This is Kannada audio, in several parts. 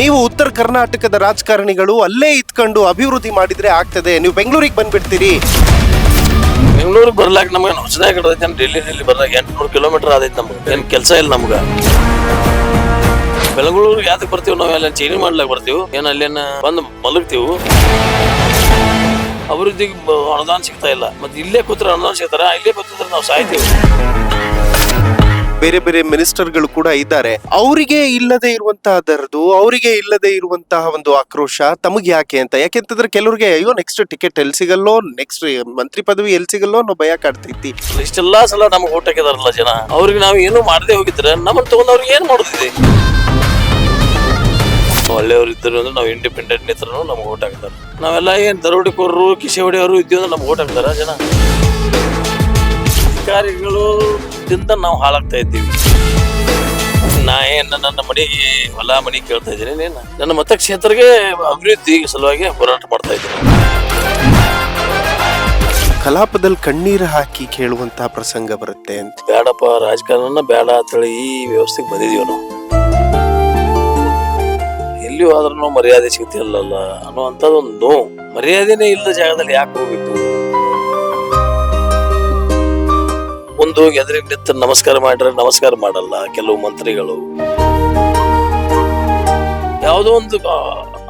ನೀವು ಉತ್ತರ ಕರ್ನಾಟಕದ ರಾಜಕಾರಣಿಗಳು ಅಲ್ಲೇ ಇತ್ಕೊಂಡು ಅಭಿವೃದ್ಧಿ ಮಾಡಿದ್ರೆ ಆಗ್ತದೆ, ನೀವು ಬೆಂಗಳೂರಿಗೆ ಬಂದ್ಬಿಡ್ತೀರಿ. ಬೆಂಗಳೂರಿಗೆ ಬರ್ಲಾಕ ನಮ್ಗೆ ಹೊಸದಾಗಿ ಹಿಡ್ದೈತೆ. ಡೆಲ್ಲಿ ಬರ್ಲಾಕ 800 ಕಿಲೋಮೀಟರ್ ಆದೈತೆ. ನಮ್ಗೆ ಏನ್ ಕೆಲಸ ಇಲ್ಲ. ನಮ್ಗೆ ಬೆಂಗಳೂರಿಗೆ ಯಾವ್ದಕ್ ಬರ್ತೀವಿ? ನಾವೆಲ್ಲ ಚೇಂಜ್ ಮಾಡ್ಲಾಕ ಬರ್ತೀವಿ. ಏನ್ ಅಲ್ಲೇನ ಬಂದು ಮಲಗ್ತೀವಿ. ಅಭಿವೃದ್ಧಿಗೆ ಅನುದಾನ ಸಿಗ್ತಾ ಇಲ್ಲ. ಮತ್ತೆ ಇಲ್ಲೇ ಕೂತ್ರೆ ಅನುದಾನ ಸಿಗ್ತಾರ? ಇಲ್ಲೇ ಕೂತಿದ್ರೆ ನಾವು ಸಾಯ್ತೀವಿ. ಬೇರೆ ಬೇರೆ ಮಿನಿಸ್ಟರ್ಗಳು ಕೂಡ ಇದ್ದಾರೆ. ಅವರಿಗೆ ಇಲ್ಲದೆ ಇರುವಂತಹ ದರದು, ಅವರಿಗೆ ಇಲ್ಲದೆ ಇರುವಂತಹ ಒಂದು ಆಕ್ರೋಶ ತಮಗೆ ಯಾಕೆ ಅಂತ. ಯಾಕೆಂತಂದ್ರೆ ಕೆಲವ್ರಿಗೆ ಅಯ್ಯೋ ನೆಕ್ಸ್ಟ್ ಟಿಕೆಟ್ ಎಲ್ಲಿ ಸಿಗಲ್ಲೋ, ನೆಕ್ಸ್ಟ್ ಮಂತ್ರಿ ಪದವಿ ಎಲ್ಲಿ ಸಿಗಲ್ಲೋ ಅನ್ನೋ ಭಯ ಕಾಡ್ತೈತಿ. ಇಷ್ಟೆಲ್ಲಾ ಸಲ ನಮ್ಗೆ ಓಟ್ ಹಾಕಿದಾರಲ್ಲ ಜನ. ಅವ್ರಿಗೆ ನಾವು ಏನು ಮಾಡದೆ ಹೋಗಿದ್ರೆ ನಮ್ಮನ್ನ ತಗೊಂಡ್ ಅವ್ರಿಗೆ ಏನ್ ಮಾಡುದಿದೆ? ಒಳ್ಳೆಯವ್ರು ಇದ್ರು ಅಂದ್ರೆ ನಾವು ಇಂಡಿಪೆಂಡೆಂಟ್ ನಿಂತರೂ ನಮ್ಗೆ ಓಟ್ ಹಾಕ್ತಾರೆ. ನಾವೆಲ್ಲ ಏನ್ ದರೋಡಿಕೋರರು, ಕಿಶೆ ಹೊಡೆಯವರು ಇದ್ದೀವಿ ಅಂದ್ರೆ ನಮ್ಗೆ ಓಟ್ ಹಾಕ್ತಾರ ಜನ? ಅಧಿಕಾರಿಗಳು ನಾವು ಹಾಳಾಗ್ತಾ ಇದ್ದೀವಿ. ನಾ ಏನ್ ನನ್ನ ಮನೆಗೆ ಹೊಲ ಮನಿ ಕೇಳ್ತಾ ಇದ್ದೀನಿ. ನನ್ನ ಮತಕ್ಷೇತ್ರಕ್ಕೆ ಅಭಿವೃದ್ಧಿ ಸಲುವಾಗಿ ಹೋರಾಟ ಮಾಡ್ತಾ ಇದ್ದೀನಿ. ಕಲಾಪದಲ್ಲಿ ಕಣ್ಣೀರು ಹಾಕಿ ಕೇಳುವಂತಹ ಪ್ರಸಂಗ ಬರುತ್ತೆ ಅಂತ. ಬೇಡಪ್ಪ, ರಾಜಕಾರಣ ಬೇಡ ಅಂತೇಳಿ ಈ ವ್ಯವಸ್ಥೆಗೆ ಬಂದಿದೀವಿ ನಾವು. ಎಲ್ಲಿಯೂ ಆದ್ರೂ ಮರ್ಯಾದೆ ಸಿಗ್ತಿಲ್ಲ ಅನ್ನುವಂಥದ್ದೊಂದು ಮರ್ಯಾದೆನೇ ಇಲ್ಲದ ಜಾಗದಲ್ಲಿ ಯಾಕೆ ಹೋಗ್ಬೇಕು? ಒಂದು ಎದುರಿಗೆ ನಿಂತು ನಮಸ್ಕಾರ ಮಾಡ್ರೆ ನಮಸ್ಕಾರ ಮಾಡಲ್ಲ ಕೆಲವು ಮಂತ್ರಿಗಳು. ಯಾವುದೋ ಒಂದು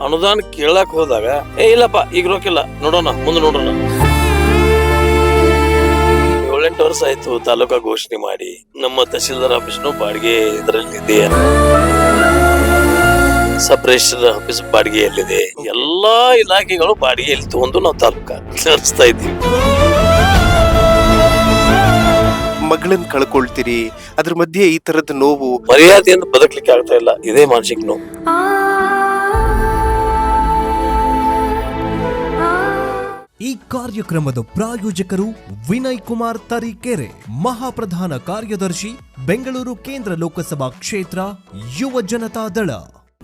ಅನುದಾನ ಕೇಳಕ್ ಹೋದಾಗ ಇಲ್ಲಪ್ಪ ಈಗ ರೊಕ್ಕಿಲ್ಲ, ನೋಡೋಣ ಮುಂದೆ ನೋಡೋಣ. 7-8 ವರ್ಷ ಆಯ್ತು ತಾಲೂಕಾ ಘೋಷಣೆ ಮಾಡಿ. ನಮ್ಮ ತಹಶೀಲ್ದಾರ್ ಆಫೀಸ್ನು ಬಾಡಿಗೆ ಇದರಲ್ಲಿದೆ, ಸಬ್ ರಿಜಿಸ್ಟರ್ ಆಫೀಸ್ ಬಾಡಿಗೆಯಲ್ಲಿದೆ. ಎಲ್ಲಾ ಇಲಾಖೆಗಳು ಬಾಡಿಗೆಯಲ್ಲಿ ತಗೊಂಡು ನಾವು ತಾಲೂಕಾ ನಡೆಸ್ತಾ ಇದ್ದೀವಿ. ಮಗಳನ್ನ ಕಳ್ಕೊಳ್ತೀರಿ, ಅದ್ರ ಮಧ್ಯೆ ಈ ತರದ ನೋವು. ಮರ್ಯಾದೆಯಿಂದ ಬದುಕಲಿಕ್ಕೆ ಆಗ್ತಾ ಇಲ್ಲ. ಇದೇ ಮಾನಸಿಕ ನೋವು. ಈ ಕಾರ್ಯಕ್ರಮದ ಪ್ರಾಯೋಜಕರು ವಿನಯ್ ಕುಮಾರ್ ತರೀಕೆರೆ, ಮಹಾಪ್ರಧಾನ ಕಾರ್ಯದರ್ಶಿ, ಬೆಂಗಳೂರು ಕೇಂದ್ರ ಲೋಕಸಭಾ ಕ್ಷೇತ್ರ, ಯುವ ಜನತಾ ದಳ.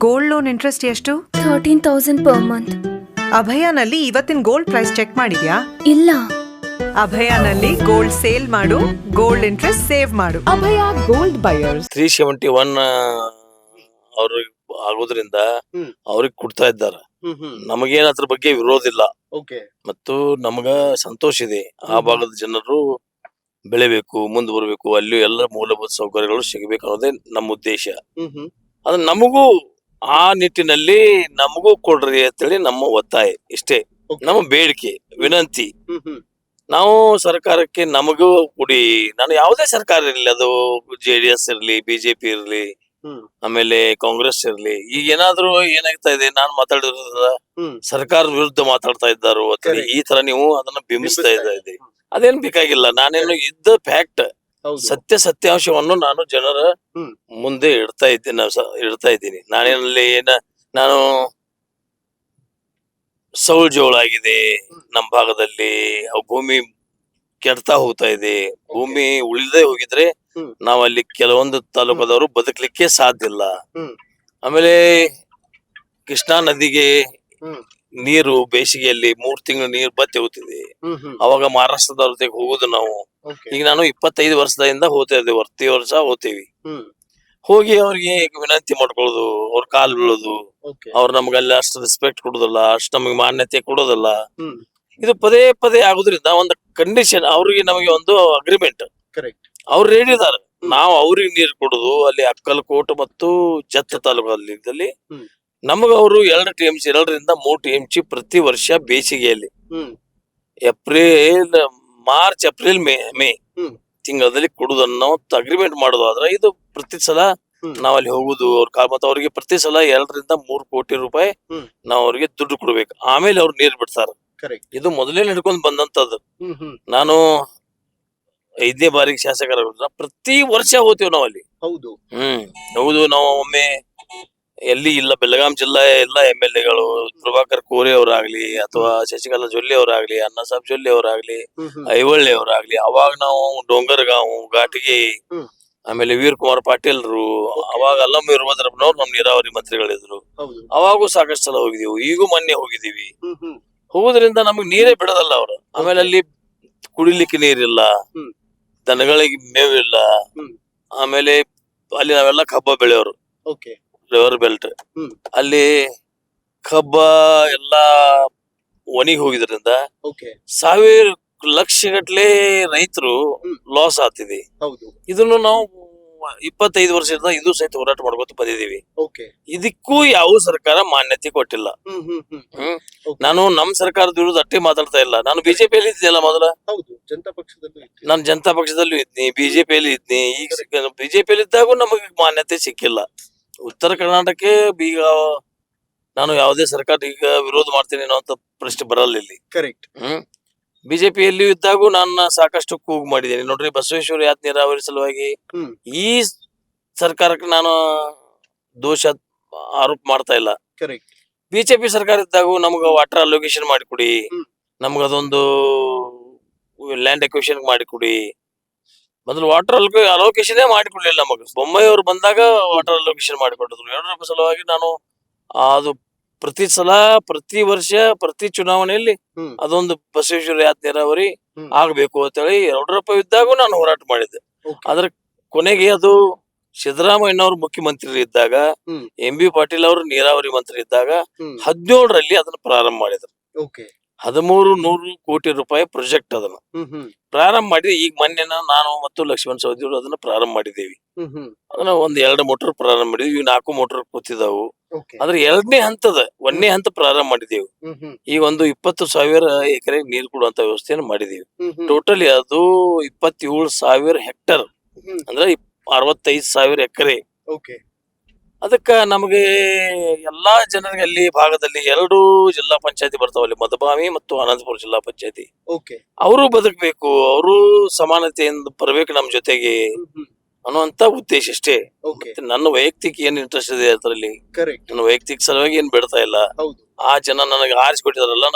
ಗೋಲ್ಡ್ ಲೋನ್ ಇಂಟ್ರೆಸ್ಟ್ ಎಷ್ಟು? 13,000 per month. ಅಭಯನಲ್ಲಿ ಇವತ್ತಿನ ಗೋಲ್ಡ್ ಪ್ರೈಸ್ ಚೆಕ್ ಮಾಡಿದ್ಯಾ? ಇಲ್ಲ. ಅಭಯನಲ್ಲಿ ಗೋಲ್ಡ್ ಸೇಲ್ ಮಾಡು, ಗೋಲ್ಡ್ ಇಂಟ್ರೆಸ್ಟ್ ಸೇವ್ ಮಾಡು. ಅಭಯ ಗೋಲ್ಡ್ ಬಯರ್ಸ್ 371 ಅವ್ರಿಗೆ ಆಗೋದ್ರಿಂದ ಅವ್ರಿಗೆ ಕೊಡ್ತಾ ಇದ್ದಾರೆ. ನಮಗೇನ್ ಅದ್ರ ಬಗ್ಗೆ ವಿರೋಧ ಇಲ್ಲ ಮತ್ತು ನಮಗ ಸಂತೋಷ ಇದೆ. ಆ ಭಾಗದ ಜನರು ಬೆಳಿಬೇಕು, ಮುಂದೆ ಬರಬೇಕು, ಅಲ್ಲಿ ಎಲ್ಲ ಮೂಲಭೂತ ಸೌಕರ್ಯಗಳು ಸಿಗಬೇಕು ಅನ್ನೋದೇ ನಮ್ಮ ಉದ್ದೇಶ. ಅದು ನಮಗೂ ಆ ನಿಟ್ಟಿನಲ್ಲಿ ನಮಗೂ ಕೊಡ್ರಿ ಅಂತೇಳಿ ನಮ್ಮ ಒತ್ತಾಯ. ಇಷ್ಟೇ ನಮ್ಮ ಬೇಡಿಕೆ, ವಿನಂತಿ. ನಾವು ಸರ್ಕಾರಕ್ಕೆ ನಮಗೂ ಕೊಡಿ. ನಾನು ಯಾವುದೇ ಸರ್ಕಾರ ಇರಲಿ, ಅದು JDS ಇರ್ಲಿ, BJP ಇರ್ಲಿ, ಆಮೇಲೆ ಕಾಂಗ್ರೆಸ್ ಇರ್ಲಿ, ಈಗ ಏನಾದ್ರು ಏನಾಗ್ತಾ ಇದೆ, ನಾನು ಮಾತಾಡಿರೋದ್ರಿಂದ ಸರ್ಕಾರದ ವಿರುದ್ಧ ಮಾತಾಡ್ತಾ ಇದ್ದಾರೋ ಅಥವಾ ಈ ತರ ನೀವು ಅದನ್ನ ಬಿಂಬಿಸ್ತಾ ಇದ್ದೀರಿ. ಅದೇನ್ ಬೇಕಾಗಿಲ್ಲ. ನಾನೇನು ಇದ್ದ ಫ್ಯಾಕ್ಟ್, ಸತ್ಯಾಂಶವನ್ನು ನಾನು ಜನರ ಮುಂದೆ ಇಡ್ತಾ ಇದ್ದೀನಿ. ನಾನೇನಲ್ಲಿ ನಾನು ಸೌಳು ಜೋಳ ಆಗಿದೆ ನಮ್ಮ ಭಾಗದಲ್ಲಿ, ಭೂಮಿ ಕೆಡ್ತಾ ಹೋಗ್ತಾ ಇದೆ. ಭೂಮಿ ಉಳಿದೇ ಹೋಗಿದ್ರೆ ನಾವಲ್ಲಿ ಕೆಲವೊಂದು ತಾಲೂಕದವರು ಬದುಕಲಿಕ್ಕೆ ಸಾಧ್ಯ ಇಲ್ಲ. ಆಮೇಲೆ ಕೃಷ್ಣಾ ನದಿಗೆ ನೀರು ಬೇಸಿಗೆಯಲ್ಲಿ 3 ತಿಂಗಳು ನೀರು ಬತ್ತಿ ಹೋಗ್ತಿದೆ. ಅವಾಗ ಮಹಾರಾಷ್ಟ್ರದವ್ರ ಜೊತೆಗೆ ಹೋಗುದು ನಾವು. ಈಗ ನಾನು 25 ವರ್ಷದಿಂದ ಹೋಗ್ತಾ ಇದ್ದೇವೆ, ಪ್ರತಿ ವರ್ಷ ಹೋಗ್ತೇವಿ. ಹೋಗಿ ಅವ್ರಿಗೆ ವಿನಂತಿ ಮಾಡ್ಕೊಳ್ಳೋದು, ಅವ್ರ ಕಾಲ್ ಬೀಳೋದು. ಅವ್ರು ನಮ್ಗಲ್ಲಿ ಅಷ್ಟು ರೆಸ್ಪೆಕ್ಟ್ ಕೊಡೋದಿಲ್ಲ, ಅಷ್ಟು ನಮಗೆ ಮಾನ್ಯತೆ ಕೊಡೋದಿಲ್ಲ. ಇದು ಪದೇ ಪದೇ ಆಗೋದ್ರಿಂದ ಒಂದು ಕಂಡೀಷನ್, ಅವ್ರಿಗೆ ನಮಗೆ ಒಂದು ಅಗ್ರಿಮೆಂಟ್. ಅವ್ರು ಹೇಳಿದಾರೆ, ನಾವು ಅವ್ರಿಗೆ ನೀರು ಕೊಡುದು ಅಲ್ಲಿ ಅಕ್ಕಲಕೋಟ ಮತ್ತು ಜತ್ತ ತಾಲೂಕಲ್ಲಿ ನಮಗ ಅವರು 2 TMC 2ರಿಂದ 3 TMC ಪ್ರತಿ ವರ್ಷ ಬೇಸಿಗೆಯಲ್ಲಿ ಮಾರ್ಚ್ ಏಪ್ರಿಲ್ ಮೇ ತಿಂಗಳಲ್ಲಿ ಕೊಡುದನ್ನು ಅಗ್ರಿಮೆಂಟ್ ಮಾಡೋದಾದ್ರೆ ಇದು ಪ್ರತಿ ಸಲ ನಾವಲ್ಲಿ ಹೋಗುದು. ಮತ್ತೆ ಅವ್ರಿಗೆ ಪ್ರತಿ ಸಲ 2ರಿಂದ 3 ಕೋಟಿ ರೂಪಾಯಿ ನಾವ್ ಅವ್ರಿಗೆ ದುಡ್ಡು ಕೊಡ್ಬೇಕು. ಆಮೇಲೆ ಅವ್ರು ನೀರ್ ಬಿಡ್ತಾರ. ಇದು ಮೊದಲೇ ನಡ್ಕೊಂಡ್ ಬಂದಂತದ್ದು. ನಾನು 5ನೇ ಬಾರಿಗೆ ಶಾಸಕರ ಪ್ರತಿ ವರ್ಷ ಹೋಗ್ತೇವೆ ನಾವ್ ಅಲ್ಲಿ. ಹೌದು. ನಾವು ಒಮ್ಮೆ ಎಲ್ಲಿ ಇಲ್ಲ, ಬೆಳಗಾಂ ಜಿಲ್ಲಾ ಎಲ್ಲ MLAಗಳು, ಪ್ರಭಾಕರ್ ಕೋರೆ ಅವರಾಗ್ಲಿ ಅಥವಾ ಶಶಿಕಲಾ ಜೊಲ್ಲೆ ಅವರಾಗ್ಲಿ, ಅಣ್ಣಾಸಾಬ್ ಜೊಲ್ಲೆ ಅವರಾಗ್ಲಿ, ಐವಳ್ಳಿ ಅವರಾಗ್ಲಿ, ಅವಾಗ ನಾವು ಡೋಂಗರ್ಗಾಂವ್, ಘಾಟಗಿ, ಆಮೇಲೆ ವೀರ್ ಕುಮಾರ್ ಪಾಟೀಲ್ರು, ಅವಾಗ ಅಲ್ಲಮ್ಮ ವೀರಭದ್ರಪ್ಪನವ್ರು ನಮ್ ನೀರಾವರಿ ಮಂತ್ರಿಗಳಿದ್ರು. ಅವಾಗೂ ಸಾಕಷ್ಟು ಸಲ ಹೋಗಿದೀವಿ. ಈಗೂ ಮೊನ್ನೆ ಹೋಗಿದೀವಿ. ಹೋಗೋದ್ರಿಂದ ನಮಗ್ ನೀರೇ ಬಿಡೋದಲ್ಲ ಅವ್ರು. ಆಮೇಲೆ ಅಲ್ಲಿ ಕುಡಿಲಿಕ್ಕೆ ನೀರಿಲ್ಲ, ದನಗಳಿಗೆ ಮೇವಿಲ್ಲ. ಆಮೇಲೆ ಅಲ್ಲಿ ನಾವೆಲ್ಲ ಕಬ್ಬ ಬೆಳೆಯೋರು, ರಿವರ್ ಬೆಲ್ಟ್ ಹ್ಮ್. ಅಲ್ಲಿ ಕಬ್ಬ ಎಲ್ಲಾ ಒಣಗಿ ಹೋಗಿದ್ರಿಂದ ಓಕೆ. ಸಾವಿರ ಲಕ್ಷಗಟ್ಲೆ ರೈತರು ಹ್ಮ್. ಲಾಸ್ ಆಗ್ತಿದೆ. ಹೌದು. ಇದನ್ನು ನಾವು 25 ವರ್ಷದಿಂದ ಇದು ಸಹಿತ ಹೋರಾಟ ಮಾಡ್ಕೊತ ಬಂದಿದೀವಿ. ಓಕೆ. ಇದಕ್ಕೂ ಯಾವ ಸರ್ಕಾರ ಮಾನ್ಯತೆ ಕೊಟ್ಟಿಲ್ಲ. ಹ್ಮ್ ಹ್ಮ್ ಹ್ಮ್. ಹ್ಮ್. Okay. ನಾನು ನಮ್ ಸರ್ಕಾರದ ವಿರುದ್ಧ ಅಷ್ಟೇ ಮಾತಾಡ್ತಾ ಇಲ್ಲ. ನಾನು ಬಿಜೆಪಿಯಲ್ಲಿ ಇದ್ದಿಲ್ಲ ಮೊದಲ. ಹೌದು, ಜನತಾ ಪಕ್ಷದಲ್ಲೂ ಇತ್ತು. ನಾನು ಜನತಾ ಪಕ್ಷದಲ್ಲೂ ಇದ್ನಿ, ಬಿಜೆಪಿಯಲ್ಲಿ ಇದ್ನಿ. ಈಗ ಬಿಜೆಪಿಯಲ್ಲಿ ಇದ್ದಾಗೂ ನಮಗೆ ಮಾನ್ಯತೆ ಸಿಕ್ಕಿಲ್ಲ. ಉತ್ತರ ಕರ್ನಾಟಕಕ್ಕೆ ಈಗ ನಾನು ಯಾವುದೇ ಸರ್ಕಾರ ಈಗ ವಿರೋಧ ಮಾಡ್ತೀನಿ ಅನ್ನೋ ಪ್ರಶ್ನೆ ಬರಲ್ಲ ಇಲ್ಲಿ. ಕರೆಕ್ಟ್. ಬಿಜೆಪಿಯಲ್ಲಿಯೂ ಇದ್ದಾಗೂ ನಾನು ಸಾಕಷ್ಟು ಕೂಗು ಮಾಡಿದ್ದೇನೆ. ನೋಡ್ರಿ, ಬಸವೇಶ್ವರ ಯಾತ್ ನೀರಾವರಿ ಸಲುವಾಗಿ ಹ್ಮ್. ಈ ಸರ್ಕಾರಕ್ಕೆ ನಾನು ದೋಷ ಆರೋಪ ಮಾಡ್ತಾ ಇಲ್ಲ. ಕರೆಕ್ಟ್. ಬಿಜೆಪಿ ಸರ್ಕಾರ ಇದ್ದಾಗೂ ನಮ್ಗ ವಾಟರ್ ಅಲೋಕೇಶನ್ ಮಾಡಿಕೊಡಿ, ಹ್ಮ್. ನಮ್ಗ ಅದೊಂದು ಲ್ಯಾಂಡ್ ಎಕ್ವಿಷನ್ ಮಾಡಿಕೊಡಿ. ಮೊದಲು ವಾಟರ್ ಅಲೋಕೇಶನ್ ಮಾಡಿಕೊಡ್ಲಿಲ್ಲ ನಮಗ. ಬೊಮ್ಮಾಯಿ ಅವ್ರು ಬಂದಾಗ ವಾಟರ್ ಅಲೋಕೇಶನ್ ಮಾಡಿಕೊಟ್ಟಿದ್ರು. ಯಡಿಯೂರಪ್ಪ ಸಲುವಾಗಿ ನಾನು ಅದು ಪ್ರತಿ ವರ್ಷ ಪ್ರತಿ ಚುನಾವಣೆಯಲ್ಲಿ ಹ್ಮ್. ಅದೊಂದು ಬಸವೇಶ್ವರ ಯಾತ್ ನೀರಾವರಿ ಹ್ಮ್. ಆಗ್ಬೇಕು ಅಂತ ಹೇಳಿ ಯಡಿಯೂರಪ್ಪ ಇದ್ದಾಗೂ ನಾನು ಹೋರಾಟ ಮಾಡಿದ್ದೆ. Okay. ಆದ್ರೆ ಕೊನೆಗೆ ಅದು ಸಿದ್ದರಾಮಯ್ಯನವರು ಮುಖ್ಯಮಂತ್ರಿ ಇದ್ದಾಗ, ಹ್ಮ್. ಎಂ ಬಿ ಪಾಟೀಲ್ ಅವರು ನೀರಾವರಿ ಮಂತ್ರಿ ಇದ್ದಾಗ ಹ್ಮ್. 17ರಲ್ಲಿ ಅದನ್ನ ಪ್ರಾರಂಭ ಮಾಡಿದ್ರು. ಓಕೆ. 1300 ಕೋಟಿ ರೂಪಾಯಿ ಪ್ರಾಜೆಕ್ಟ್ ಅದನ್ನ ಹ್ಮ್ ಹ್ಮ್ ಪ್ರಾರಂಭ ಮಾಡಿದ್ವಿ. ಈಗ ಮೊನ್ನೆ ನಾನು ಮತ್ತು ಲಕ್ಷ್ಮಣ್ ಸವದಿ ಅವರು ಅದನ್ನ ಪ್ರಾರಂಭ ಮಾಡಿದ್ದೇವೆ. ಹ್ಮ್ ಹ್ಮ್. ಅದನ್ನ 2 ಮೋಟರ್ ಪ್ರಾರಂಭ ಮಾಡಿದ್ವಿ. ಇವ್ 4 ಮೋಟರ್ ಕೂತಿದಾವು. ಓಕೆ. ಆದ್ರೆ 2ನೇ ಹಂತದ 1ನೇ ಹಂತ ಪ್ರಾರಂಭ ಮಾಡಿದ್ದೇವೆ. ಹ್ಮ್ ಹ್ಮ್. ಈಗ ಒಂದು 20,000 ಎಕರೆ ನೀರು ಕೊಡುವಂತ ವ್ಯವಸ್ಥೆಯನ್ನು ಮಾಡಿದೀವಿ. ಹ್ಮ್ ಹ್ಮ್. ಟೋಟಲಿ ಅದು 27,000 ಹೆಕ್ಟರ್, ಹ್ಮ್. ಅಂದ್ರೆ 65,000 ಎಕರೆ. ಓಕೆ. ಅದಕ್ಕ ನಮಗೆ ಎಲ್ಲಾ ಜನರಿಗೆ ಅಲ್ಲಿ ಭಾಗದಲ್ಲಿ 2 ಜಿಲ್ಲಾ ಪಂಚಾಯತಿ ಬರ್ತಾವಲ್ಲಿ, ಮಧುಬಾವಿ ಮತ್ತು ಅನಂತಪುರ ಜಿಲ್ಲಾ ಪಂಚಾಯತಿ. ಓಕೆ. ಅವರು ಬದುಕಬೇಕು, ಅವರು ಸಮಾನತೆಯಿಂದ ಬರ್ಬೇಕು ನಮ್ ಜೊತೆಗೆ ಹ್ಮ್ ಹ್ಮ್. ಅನ್ನುವಂತ ಉದ್ದೇಶ ಅಷ್ಟೇ. ಓಕೆ. ಮತ್ತೆ ನನ್ನ ವೈಯಕ್ತಿಕ ಏನ್ ಇಂಟ್ರೆಸ್ಟ್ ಇದೆ ಅದರಲ್ಲಿ, ಕರೆಕ್ಟ್. ನನ್ನ ವೈಯಕ್ತಿಕ ಸಲುವಾಗಿ ಏನ್ ಬಿಡ್ತಾ ಇಲ್ಲ. ಹೌದು. ಆ ಜನ ನನಗೆ ಆರಿಸ್ಕೊಟ್ಟಿದಾರಲ್ಲ,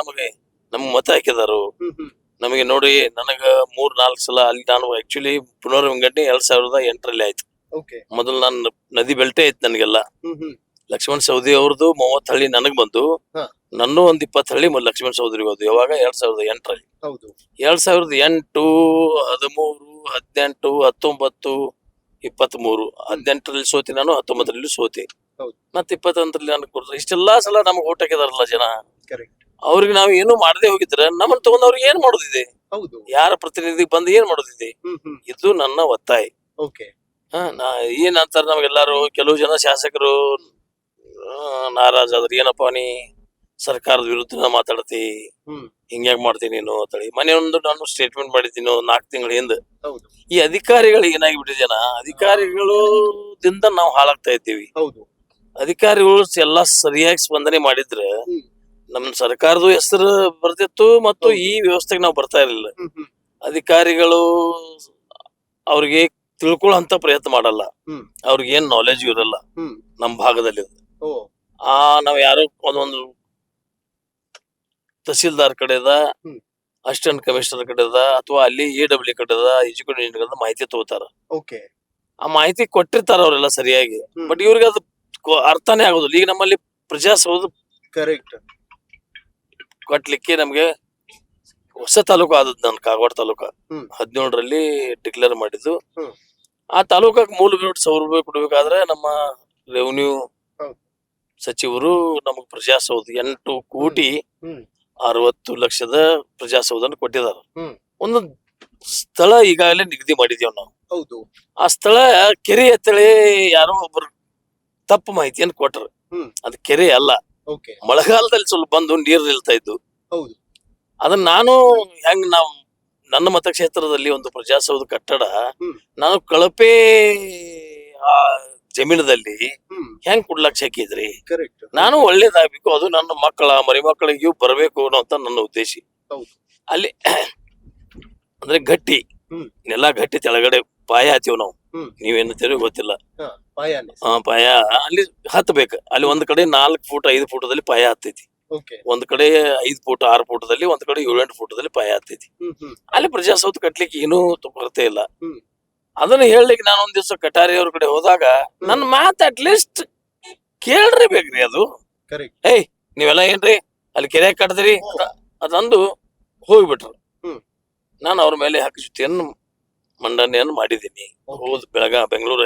ನಮ್ ಮತ ಹಾಕಿದಾರು. ಹ್ಮ್ ಹ್ಮ್. ನಮಗೆ ನೋಡಿ, ನನಗ 3-4 ಸಲ ಅಲ್ಲಿ ನಾನು ಆಕ್ಚುಲಿ ಪುನರ್ವಿಂಗಡಣೆ 2008ರಲ್ಲಿ ಆಯ್ತು. ಓಕೆ. ಮೊದಲು ನಾನು ನದಿ ಬೆಲ್ಟೇ ಇತ್ತು ನನಗೆಲ್ಲ. ಹ್ಮ್ ಹ್ಮ್. ಲಕ್ಷ್ಮಣ್ ಸವದಿ ಅವ್ರದ್ದು 30 ಹಳ್ಳಿ ನನಗ್ ಬಂದು, ಹಾ. ನನ್ನೂ ಒಂದ್ 20 ಹಳ್ಳಿ ಲಕ್ಷ್ಮಣ್ ಸವದಿಗೆ ಹೋದ್ರು. ಯಾವಾಗ 2008ರಲ್ಲಿ. ಹೌದು. 2008, 13, 18, 19, 23. 18ರಲ್ಲಿ ಸೋತಿ ನಾನು, 19ರಲ್ಲಿ ಸೋತಿ. ಹೌದು. ಮತ್ತೆ 21ರಲ್ಲಿ ನನಗೆ ಕೊಡ್ತಾರೆ. ಇಷ್ಟೆಲ್ಲಾ ಸಲ ನಮಗ್ ಓಟ್ ಹಾಕಿದಾರಲ್ಲ ಜನ. ಕರೆಕ್ಟ್. ಅವ್ರಿಗೆ ನಾವು ಏನು ಮಾಡದೆ ಹೋಗಿದ್ರೆ ನಮ್ಮನ್ನ ತಗೊಂಡ್ ಅವ್ರಿಗೆ ಏನ್ ಮಾಡೋದಿದೆ? ಹೌದು. ಯಾರ ಪ್ರತಿನಿಧಿ ಬಂದು ಏನ್ ಮಾಡೋದಿದೆ? ಹ್ಮ್ ಹ್ಮ್. ಇದು ನನ್ನ ಒತ್ತಾಯ. ಓಕೆ. ಏನ್ ಅಂತಾರ ನಮಗೆಲ್ಲಾರು, ಕೆಲವು ಜನ ಶಾಸಕರು ನಾರಾಜ್ ಆದ್ರೆ, ಏನಪ್ಪಾ ನೀ ಸರ್ಕಾರದ ವಿರುದ್ಧ ಮಾತಾಡ್ತಿ, ಹ್ಮ್. ಹಿಂಗ್ಯಾಕ್ ಮಾಡ್ತೀನಿ ನೀನು ಅಂತೇಳಿ. ಮೊನ್ನೆ ನಾನು ಸ್ಟೇಟ್ಮೆಂಟ್ ಮಾಡಿದ್ದೀನಿ 4 ತಿಂಗಳ ಹಿಂದೆ. ಹೌದು. ಈ ಅಧಿಕಾರಿಗಳಿಗೆ ಏನಾಗಿಬಿಟ್ಟಿದೆ, ಅಧಿಕಾರಿಗಳು ದಿಂದ ನಾವು ಹಾಳಾಗ್ತಾ ಇದ್ದೀವಿ. ಹೌದು. ಅಧಿಕಾರಿಗಳು ಎಲ್ಲಾ ಸರಿಯಾಗಿ ಸ್ಪಂದನೆ ಮಾಡಿದ್ರೆ ಹ್ಮ್. ನಮ್ ಸರ್ಕಾರದ ಹೆಸರು ಬರ್ತಿತ್ತು ಮತ್ತು ಈ ವ್ಯವಸ್ಥೆಗೆ ನಾವು ಬರ್ತಾ ಇರಲಿಲ್ಲ. ಹ್ಮ್ ಹ್ಮ್. ಅಧಿಕಾರಿಗಳು ಅವ್ರಿಗೆ ತಿಳ್ಕೊಳ್ಳೋಂತ ಪ್ರಯತ್ನ ಮಾಡಲ್ಲ. ಹ್ಮ್. ಅವ್ರಿಗೆ ಏನ್ ನಾಲೆಜ್ ಇರಲ್ಲ ಹ್ಮ್. ನಮ್ ಭಾಗದಲ್ಲಿ. ಓ. ನಾವ್ ಯಾರೋ ಒಂದೊಂದು ತಹಸೀಲ್ದಾರ್ ಕಡೆದ, ಹ್ಮ್. ಅಸಿಸ್ಟೆಂಟ್ ಕಮಿಷನರ್ ಕಡೆದ, ಅಥವಾ ಅಲ್ಲಿ AW ಕಡೆದ, ಎಜುಕೇಶನ್ ಕಡೆದ ಮಾಹಿತಿ ತಗೋತಾರ. ಓಕೆ. ಆ ಮಾಹಿತಿ ಕೊಟ್ಟಿರ್ತಾರ ಅವರೆಲ್ಲ ಸರಿಯಾಗಿ. ಹ್ಮ್. ಬಟ್ ಇವ್ರಿಗೆ ಅದು ಅರ್ಥನೇ ಆಗೋದಿಲ್ಲ. ಈಗ ನಮ್ಮಲ್ಲಿ ಪ್ರಜಾಸೌಧ ಕರೆಕ್ಟ್. ಕಟ್ಲಿಕ್ಕೆ ನಮ್ಗೆ ಹೊಸ ತಾಲೂಕು ಆದದ್ದು, ನನ್ ಕಾಗವಾಡ ತಾಲೂಕ ಹ್ಮ್. 17ರಲ್ಲಿ ಡಿಕ್ಲೇರ್ ಮಾಡಿದ್ದು. ಹ್ಮ್. ಆ ತಾಲೂಕಕ್ಕೆ ಮೂಲಭೂತ 1,000 ರೂಪಾಯಿ ಕೊಡ್ಬೇಕಾದ್ರೆ ನಮ್ಮ ರೆವಿನ್ಯೂ ಹೌದು. ಸಚಿವರು ನಮಗ್ ಪ್ರಜಾಸೌಧ 8 ಕೋಟಿ ಹ್ಮ್. 60 ಲಕ್ಷದ ಪ್ರಜಾಸೌಧನ ಕೊಟ್ಟಿದ್ದಾರೆ. ಹ್ಮ್. ಒಂದು ಸ್ಥಳ ಈಗಾಗಲೇ ನಿಗದಿ ಮಾಡಿದೇವ್ ನಾವು. ಹೌದು. ಆ ಸ್ಥಳ ಕೆರೆ ಅಂತೇಳಿ ಯಾರೋ ಒಬ್ರು ತಪ್ಪು ಮಾಹಿತಿಯನ್ನು ಕೊಟ್ರು. ಹ್ಮ್. ಅದು ಕೆರೆ ಅಲ್ಲ. ಓಕೆ. ಮಳೆಗಾಲದಲ್ಲಿ ಸ್ವಲ್ಪ ಬಂದು ನೀರು ನಿಲ್ತಾ ಇದ್ದು. ಹೌದು. ಅದನ್ನ ನಾನು ನಾವು ನನ್ನ ಮತಕ್ಷೇತ್ರದಲ್ಲಿ ಒಂದು ಪ್ರಜಾಸೌಧ ಕಟ್ಟಡ ಹ್ಮ್. ನಾನು ಕಳಪೆ ಆ ಜಮೀನದಲ್ಲಿ ಹ್ಮ್. ಹೆಂಗ್ ಕೊಡ್ಲಕ್ ಹಾಕಿದ್ರಿ? ಕರೆಕ್ಟ್. ನಾನು ಒಳ್ಳೇದಾಗ್ಬೇಕು, ಅದು ನನ್ನ ಮಕ್ಕಳ ಮರಿಮಕ್ಕಳಿಗೂ ಬರಬೇಕು ಅನ್ನೋಂತ ನನ್ನ ಉದ್ದೇಶ. ಹೌದು. ಅಲ್ಲಿ ಅಂದ್ರೆ ಗಟ್ಟಿ ಹ್ಮ್. ನೆಲ, ಗಟ್ಟಿ ತೆಳಗಡೆ ಪಾಯ ಹಾತೀವ್ ನಾವು. ಹ್ಮ್. ನೀವೇನಂತೀರಿ ಗೊತ್ತಿಲ್ಲ. ಹಾ, ಪಾಯಾನೆ. ಪಾಯ ಅಲ್ಲಿ ಹತ್ತಬೇಕು. ಅಲ್ಲಿ ಒಂದ್ ಕಡೆ 4 ಫೂಟ್ 5 ಫೂಟದಲ್ಲಿ ಪಾಯ ಹತ್ತೈತಿ. ಓಕೆ. ಒಂದ್ ಕಡೆ 5 ಫೂಟ್ 6 ಫೂಟದಲ್ಲಿ, ಒಂದ್ ಕಡೆ 7-8 ಫೂಟದಲ್ಲಿ ಪಾಯ ಹತ್ತೈತಿ. ಹ್ಮ್ ಹ್ಮ್. ಅಲ್ಲಿ ಪ್ರಜಾಸೌಧ ಕಟ್ಲಿಕ್ಕೆ ಏನೂ ಕೊರತೆ ಇಲ್ಲ. ಹ್ಮ್. ಅದನ್ನ ಹೇಳಲಿಕ್ಕೆ ನಾನು ಒಂದ್ ದಿವಸ ಕಟಾರಿ ಅವ್ರ ಕಡೆ ಹೋದಾಗ ನನ್ನ ಮಾತು ಅಟ್ಲೀಸ್ಟ್ ಕೇಳ್ರಿ ಬೇಕ್ರಿ. ಅದು ಕರೆಕ್ಟ್. ಏಯ್ ನೀವೆಲ್ಲ ಏನ್ರಿ ಅಲ್ಲಿ ಕೆರೆ ಕಟ್ಟದ್ರಿ ಅದಂದು ಹೋಗ್ಬಿಟ್ರು. ಹ್ಮ್. ನಾನು ಅವ್ರ ಮೇಲೆ ಹಕ್ಕುಚ್ಯುತಿಯನ್ನು ಮಂಡನೆಯನ್ನು ಮಾಡಿದ್ದೀನಿ. Okay. ಹೋದ್ ಬೆಂಗಳೂರು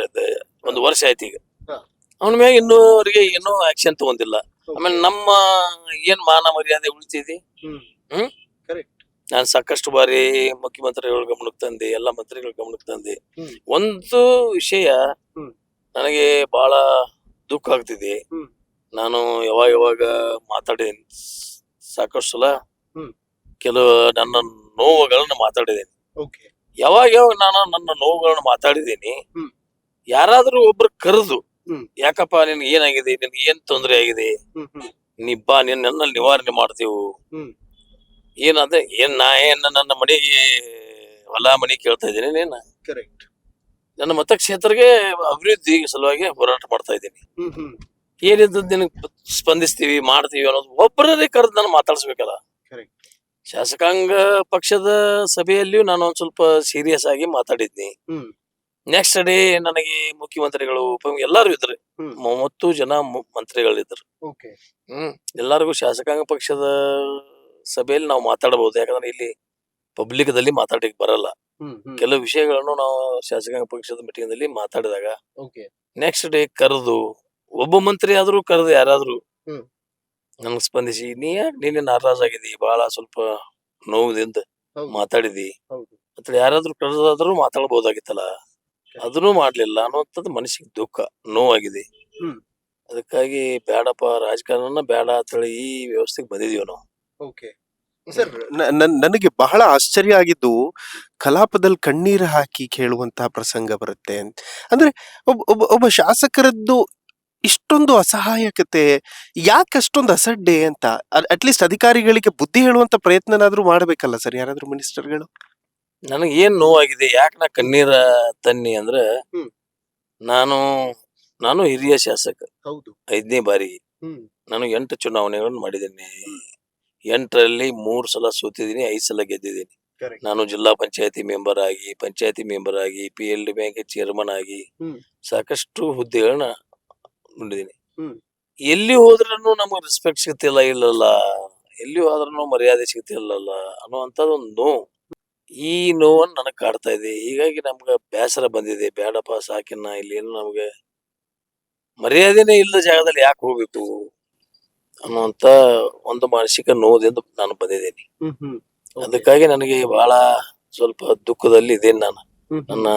1 ವರ್ಷ ಆಯ್ತು ಈಗ. ಹಾ. ಅವನ ಮ್ಯಾಗ ಇನ್ನೂವರೆಗೆ ಏನೋ ಆಕ್ಷನ್ ತಗೊಂಡಿಲ್ಲ. ಆಮೇಲೆ ನಮ್ಮ ಏನ್ ಮಾನ ಮರ್ಯಾದೆ ಉಳಿತಿದೆ. ಹ್ಮ್ ನಾನು ಸಾಕಷ್ಟು ಬಾರಿ ಮುಖ್ಯಮಂತ್ರಿಗಳ ಗಮನಕ್ಕೆ ತಂದೆ, ಎಲ್ಲ ಮಂತ್ರಿಗಳ ಗಮನಕ್ಕೆ ತಂದೆ. ಒಂದು ವಿಷಯ ನನಗೆ ಬಹಳ ದುಃಖ ಆಗ್ತಿದೆ. ನಾನು ಯಾವಾಗ ಮಾತಾಡಿದ್ದೀನಿ, ಸಾಕಷ್ಟು ಸಲ ಕೆಲವು ನನ್ನ ನೋವುಗಳನ್ನ ಮಾತಾಡಿದ್ದೀನಿ. ಯಾವಾಗ ನಾನು ನನ್ನ ನೋವುಗಳನ್ನ ಮಾತಾಡಿದ್ದೀನಿ, ಯಾರಾದ್ರೂ ಒಬ್ರು ಕರೆದು ಯಾಕಪ್ಪ ನಿನ್ಗೆ ಏನಾಗಿದೆ, ನಿನ್ಗೆ ಏನ್ ತೊಂದರೆ ಆಗಿದೆ, ನೀ ಬಾ, ನನ್ನಲ್ಲಿ ನಿವಾರಣೆ ಮಾಡ್ತೀವಿ. ಏನಂದ್ರೆ ನನ್ನ ಮನೆಗೆ ಹೊಲ ಮನಿ ಕೇಳ್ತಾ ಇದ್ದೀನಿ, ನೀನ್ ನನ್ನ ಮತಕ್ಷೇತ್ರಕ್ಕೆ ಅಭಿವೃದ್ಧಿ ಸಲುವಾಗಿ ಹೋರಾಟ ಮಾಡ್ತಾ ಇದ್ದೀನಿ. ಏನಿದ್ದು ನಿನಗೆ ಸ್ಪಂದಿಸ್ತೀವಿ, ಮಾಡ್ತೀವಿ ಅನ್ನೋದು ಒಬ್ಬರೇ ಕರೆದು ನಾನು ಮಾತಾಡ್ಸ್ಬೇಕಲ್ಲ. ಶಾಸಕಾಂಗ ಪಕ್ಷದ ಸಭೆಯಲ್ಲಿಯೂ ನಾನು ಒಂದ್ ಸ್ವಲ್ಪ ಸೀರಿಯಸ್ ಆಗಿ ಮಾತಾಡಿದ್ನಿ. ನೆಕ್ಸ್ಟ್ ಡೇ ನನಗೆ ಮುಖ್ಯಮಂತ್ರಿಗಳು ಎಲ್ಲಾರು ಇದ್ರು, 30 ಜನ ಮಂತ್ರಿಗಳಿದ್ರು. ಎಲ್ಲಾರ್ಗು ಶಾಸಕಾಂಗ ಪಕ್ಷದ ಸಭೆಯಲ್ಲಿ ನಾವು ಮಾತಾಡಬಹುದು. ಯಾಕಂದ್ರೆ ಇಲ್ಲಿ ಪಬ್ಲಿಕ್ ದಲ್ಲಿ ಮಾತಾಡಲಿಕ್ಕೆ ಬರಲ್ಲ. ಕೆಲವು ವಿಷಯಗಳನ್ನು ನಾವು ಶಾಸಕಾಂಗ ಪಕ್ಷದ ಮೀಟಿಂಗ್ ದಲ್ಲಿ ಮಾತಾಡಿದಾಗ ನೆಕ್ಸ್ಟ್ ಡೇ ಕರೆದು, ಒಬ್ಬ ಮಂತ್ರಿ ಆದ್ರೂ ಕರೆದು ಯಾರಾದ್ರೂ ನನ್ಗೆ ಸ್ಪಂದಿಸಿ, ನೀನೇ ನಾರಾಜಾಗಿದ್ದಿ, ಬಹಳ ಸ್ವಲ್ಪ ನೋವುದಿಂದ ಮಾತಾಡಿದಿ ಅಂತ ಯಾರಾದ್ರೂ ಕರೆದಾದ್ರೂ ಮಾತಾಡ್ಬೋದಾಗಿತ್ತಲ್ಲ, ಅದನ್ನು ಮಾಡ್ಲಿಲ್ಲ ಅನ್ನುವಂಥದ್ದು ಮನಸ್ಸಿಗೆ ದುಃಖ, ನೋವಾಗಿದೆ. ಅದಕ್ಕಾಗಿ ಬೇಡಪ್ಪ, ರಾಜಕಾರಣ ಬೇಡ ಅಂತೇಳಿ ಈ ವ್ಯವಸ್ಥೆಗೆ ಬಂದಿದೀವಿ ನಾವು. ಸರ್, ನನಗೆ ಬಹಳ ಆಶ್ಚರ್ಯ ಆಗಿದ್ದು, ಕಲಾಪದಲ್ಲಿ ಕಣ್ಣೀರು ಹಾಕಿ ಕೇಳುವಂತಹ ಪ್ರಸಂಗ ಬರುತ್ತೆ. ಅಂದ್ರೆ ಒಬ್ಬ ಶಾಸಕರದ್ದು ಇಷ್ಟೊಂದು ಅಸಹಾಯಕತೆ ಯಾಕೆ, ಅಷ್ಟೊಂದು ಅಸಡ್ಡೆ ಅಂತ ಅಟ್ಲೀಸ್ಟ್ ಅಧಿಕಾರಿಗಳಿಗೆ ಬುದ್ಧಿ ಹೇಳುವಂತ ಪ್ರಯತ್ನನಾದ್ರೂ ಮಾಡ್ಬೇಕಲ್ಲ ಸರ್ ಯಾರಾದ್ರೂ ಮಿನಿಸ್ಟರ್ಗಳು. ನನಗೆ ಏನ್ ನೋವಾಗಿದೆ, ಯಾಕೆ ನಾ ಕಣ್ಣೀರ ತನ್ನಿ ಅಂದ್ರೆ, ನಾನು ಹಿರಿಯ ಶಾಸಕ, 5ನೇ ಬಾರಿಗೆ ನಾನು 8 ಚುನಾವಣೆಗಳನ್ನು ಮಾಡಿದ್ದೇನೆ. 8ರಲ್ಲಿ 3 ಸಲ ಸೋತಿದ್ದೀನಿ, 5 ಸಲ ಗೆದ್ದಿದ್ದೀನಿ. ನಾನು ಜಿಲ್ಲಾ ಪಂಚಾಯತಿ ಮೆಂಬರ್ ಆಗಿ, PLD ಬ್ಯಾಂಕ್ ಚೇರ್ಮನ್ ಆಗಿ ಸಾಕಷ್ಟು ಹುದ್ದೆಗಳನ್ನ ನೋಡಿದ್ದೀನಿ. ಎಲ್ಲಿ ಹೋದ್ರೂ ನಮಗೆ ರೆಸ್ಪೆಕ್ಟ್ ಸಿಗ್ತಿಲ್ಲ, ಇಲ್ಲಲ್ಲ, ಎಲ್ಲಿ ಹೋದ್ರೂ ಮರ್ಯಾದೆ ಸಿಗ್ತಿಲ್ಲಲ್ಲ ಅನ್ನುವಂಥದ್ದು ಒಂದು ನೋವು. ಈ ನೋವನ್ನು ನನಗೆ ಕಾಡ್ತಾ ಇದೆ. ಹೀಗಾಗಿ ನಮ್ಗೆ ಬೇಸರ ಬಂದಿದೆ. ಬೇಡಪ್ಪ, ಸಾಕಿನ್ನ, ಇಲ್ಲಿ ಏನು ನಮ್ಗೆ ಮರ್ಯಾದೆನೇ ಇಲ್ಲದ ಜಾಗದಲ್ಲಿ ಯಾಕೆ ಹೋಗ್ಬೇಕು ಅನ್ನುವಂತ ಒಂದು ಮಾನಸಿಕ ನೋದಿಂದ ನಾನು ಬಂದಿದ್ದೇನೆ. ಅದಕ್ಕಾಗಿ ನನಗೆ ಬಹಳ ಸ್ವಲ್ಪ ದುಃಖದಲ್ಲಿ ಇದ್ದೇನೆ. ನನ್ನ